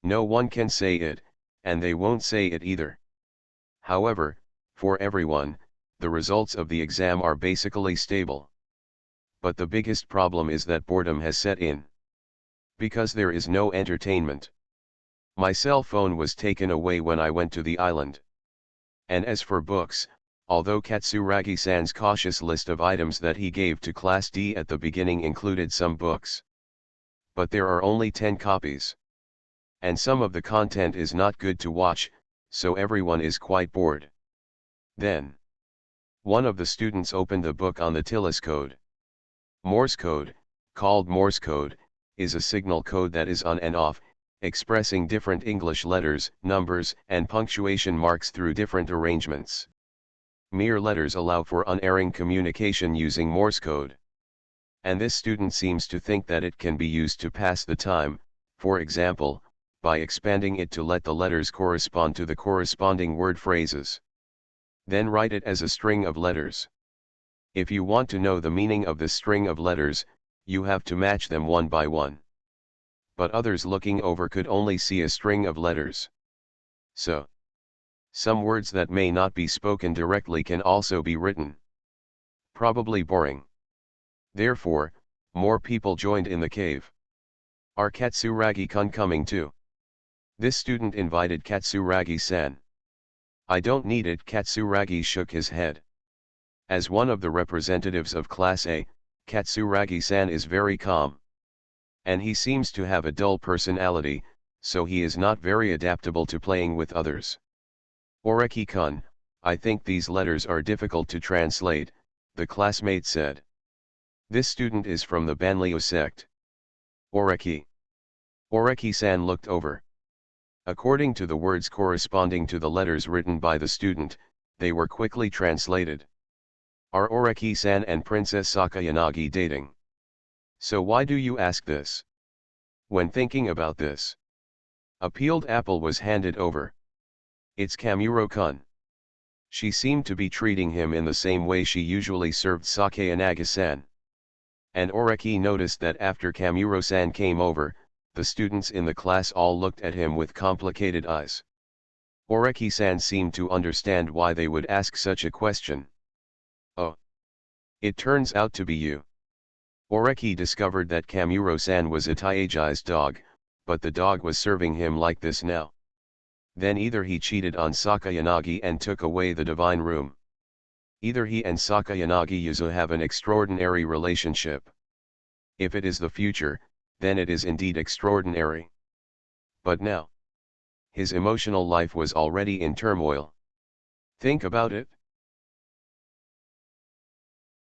No one can say it, and they won't say it either. However, for everyone, the results of the exam are basically stable. But the biggest problem is that boredom has set in. Because there is no entertainment. My cell phone was taken away when I went to the island. And as for books, although Katsuragi-san's cautious list of items that he gave to Class D at the beginning included some books. But there are only 10 copies. And some of the content is not good to watch, so everyone is quite bored. Then, one of the students opened a book on the Tilis code. Morse code, called Morse code, is a signal code that is on and off, expressing different English letters, numbers, and punctuation marks through different arrangements. Mere letters allow for unerring communication using Morse code. And this student seems to think that it can be used to pass the time, for example, by expanding it to let the letters correspond to the corresponding word phrases. Then write it as a string of letters. If you want to know the meaning of this string of letters, you have to match them one by one. But others looking over could only see a string of letters. So, some words that may not be spoken directly can also be written. Probably boring. Therefore, more people joined in the cave. Are Katsuragi-kun coming too? This student invited Katsuragi-san. I don't need it. Katsuragi shook his head. As one of the representatives of Class A, Katsuragi-san is very calm. And he seems to have a dull personality, so he is not very adaptable to playing with others. Oreki-kun, I think these letters are difficult to translate, the classmate said. This student is from the Banliu sect. Oreki. Oreki-san looked over. According to the words corresponding to the letters written by the student, they were quickly translated. Are Oreki-san and Princess Sakayanagi dating? So why do you ask this? When thinking about this, a peeled apple was handed over. It's Kamuro-kun. She seemed to be treating him in the same way she usually served Sakayanagi-san. And Oreki noticed that after Kamuro-san came over, the students in the class all looked at him with complicated eyes. Oreki-san seemed to understand why they would ask such a question. Oh. It turns out to be you. Oreki discovered that Kamuro-san was a Taiji's dog, but the dog was serving him like this now. Then either he cheated on Sakayanagi and took away the divine room. Either he and Sakayanagi Yuzu have an extraordinary relationship. If it is the future, then it is indeed extraordinary. But now, his emotional life was already in turmoil. Think about it.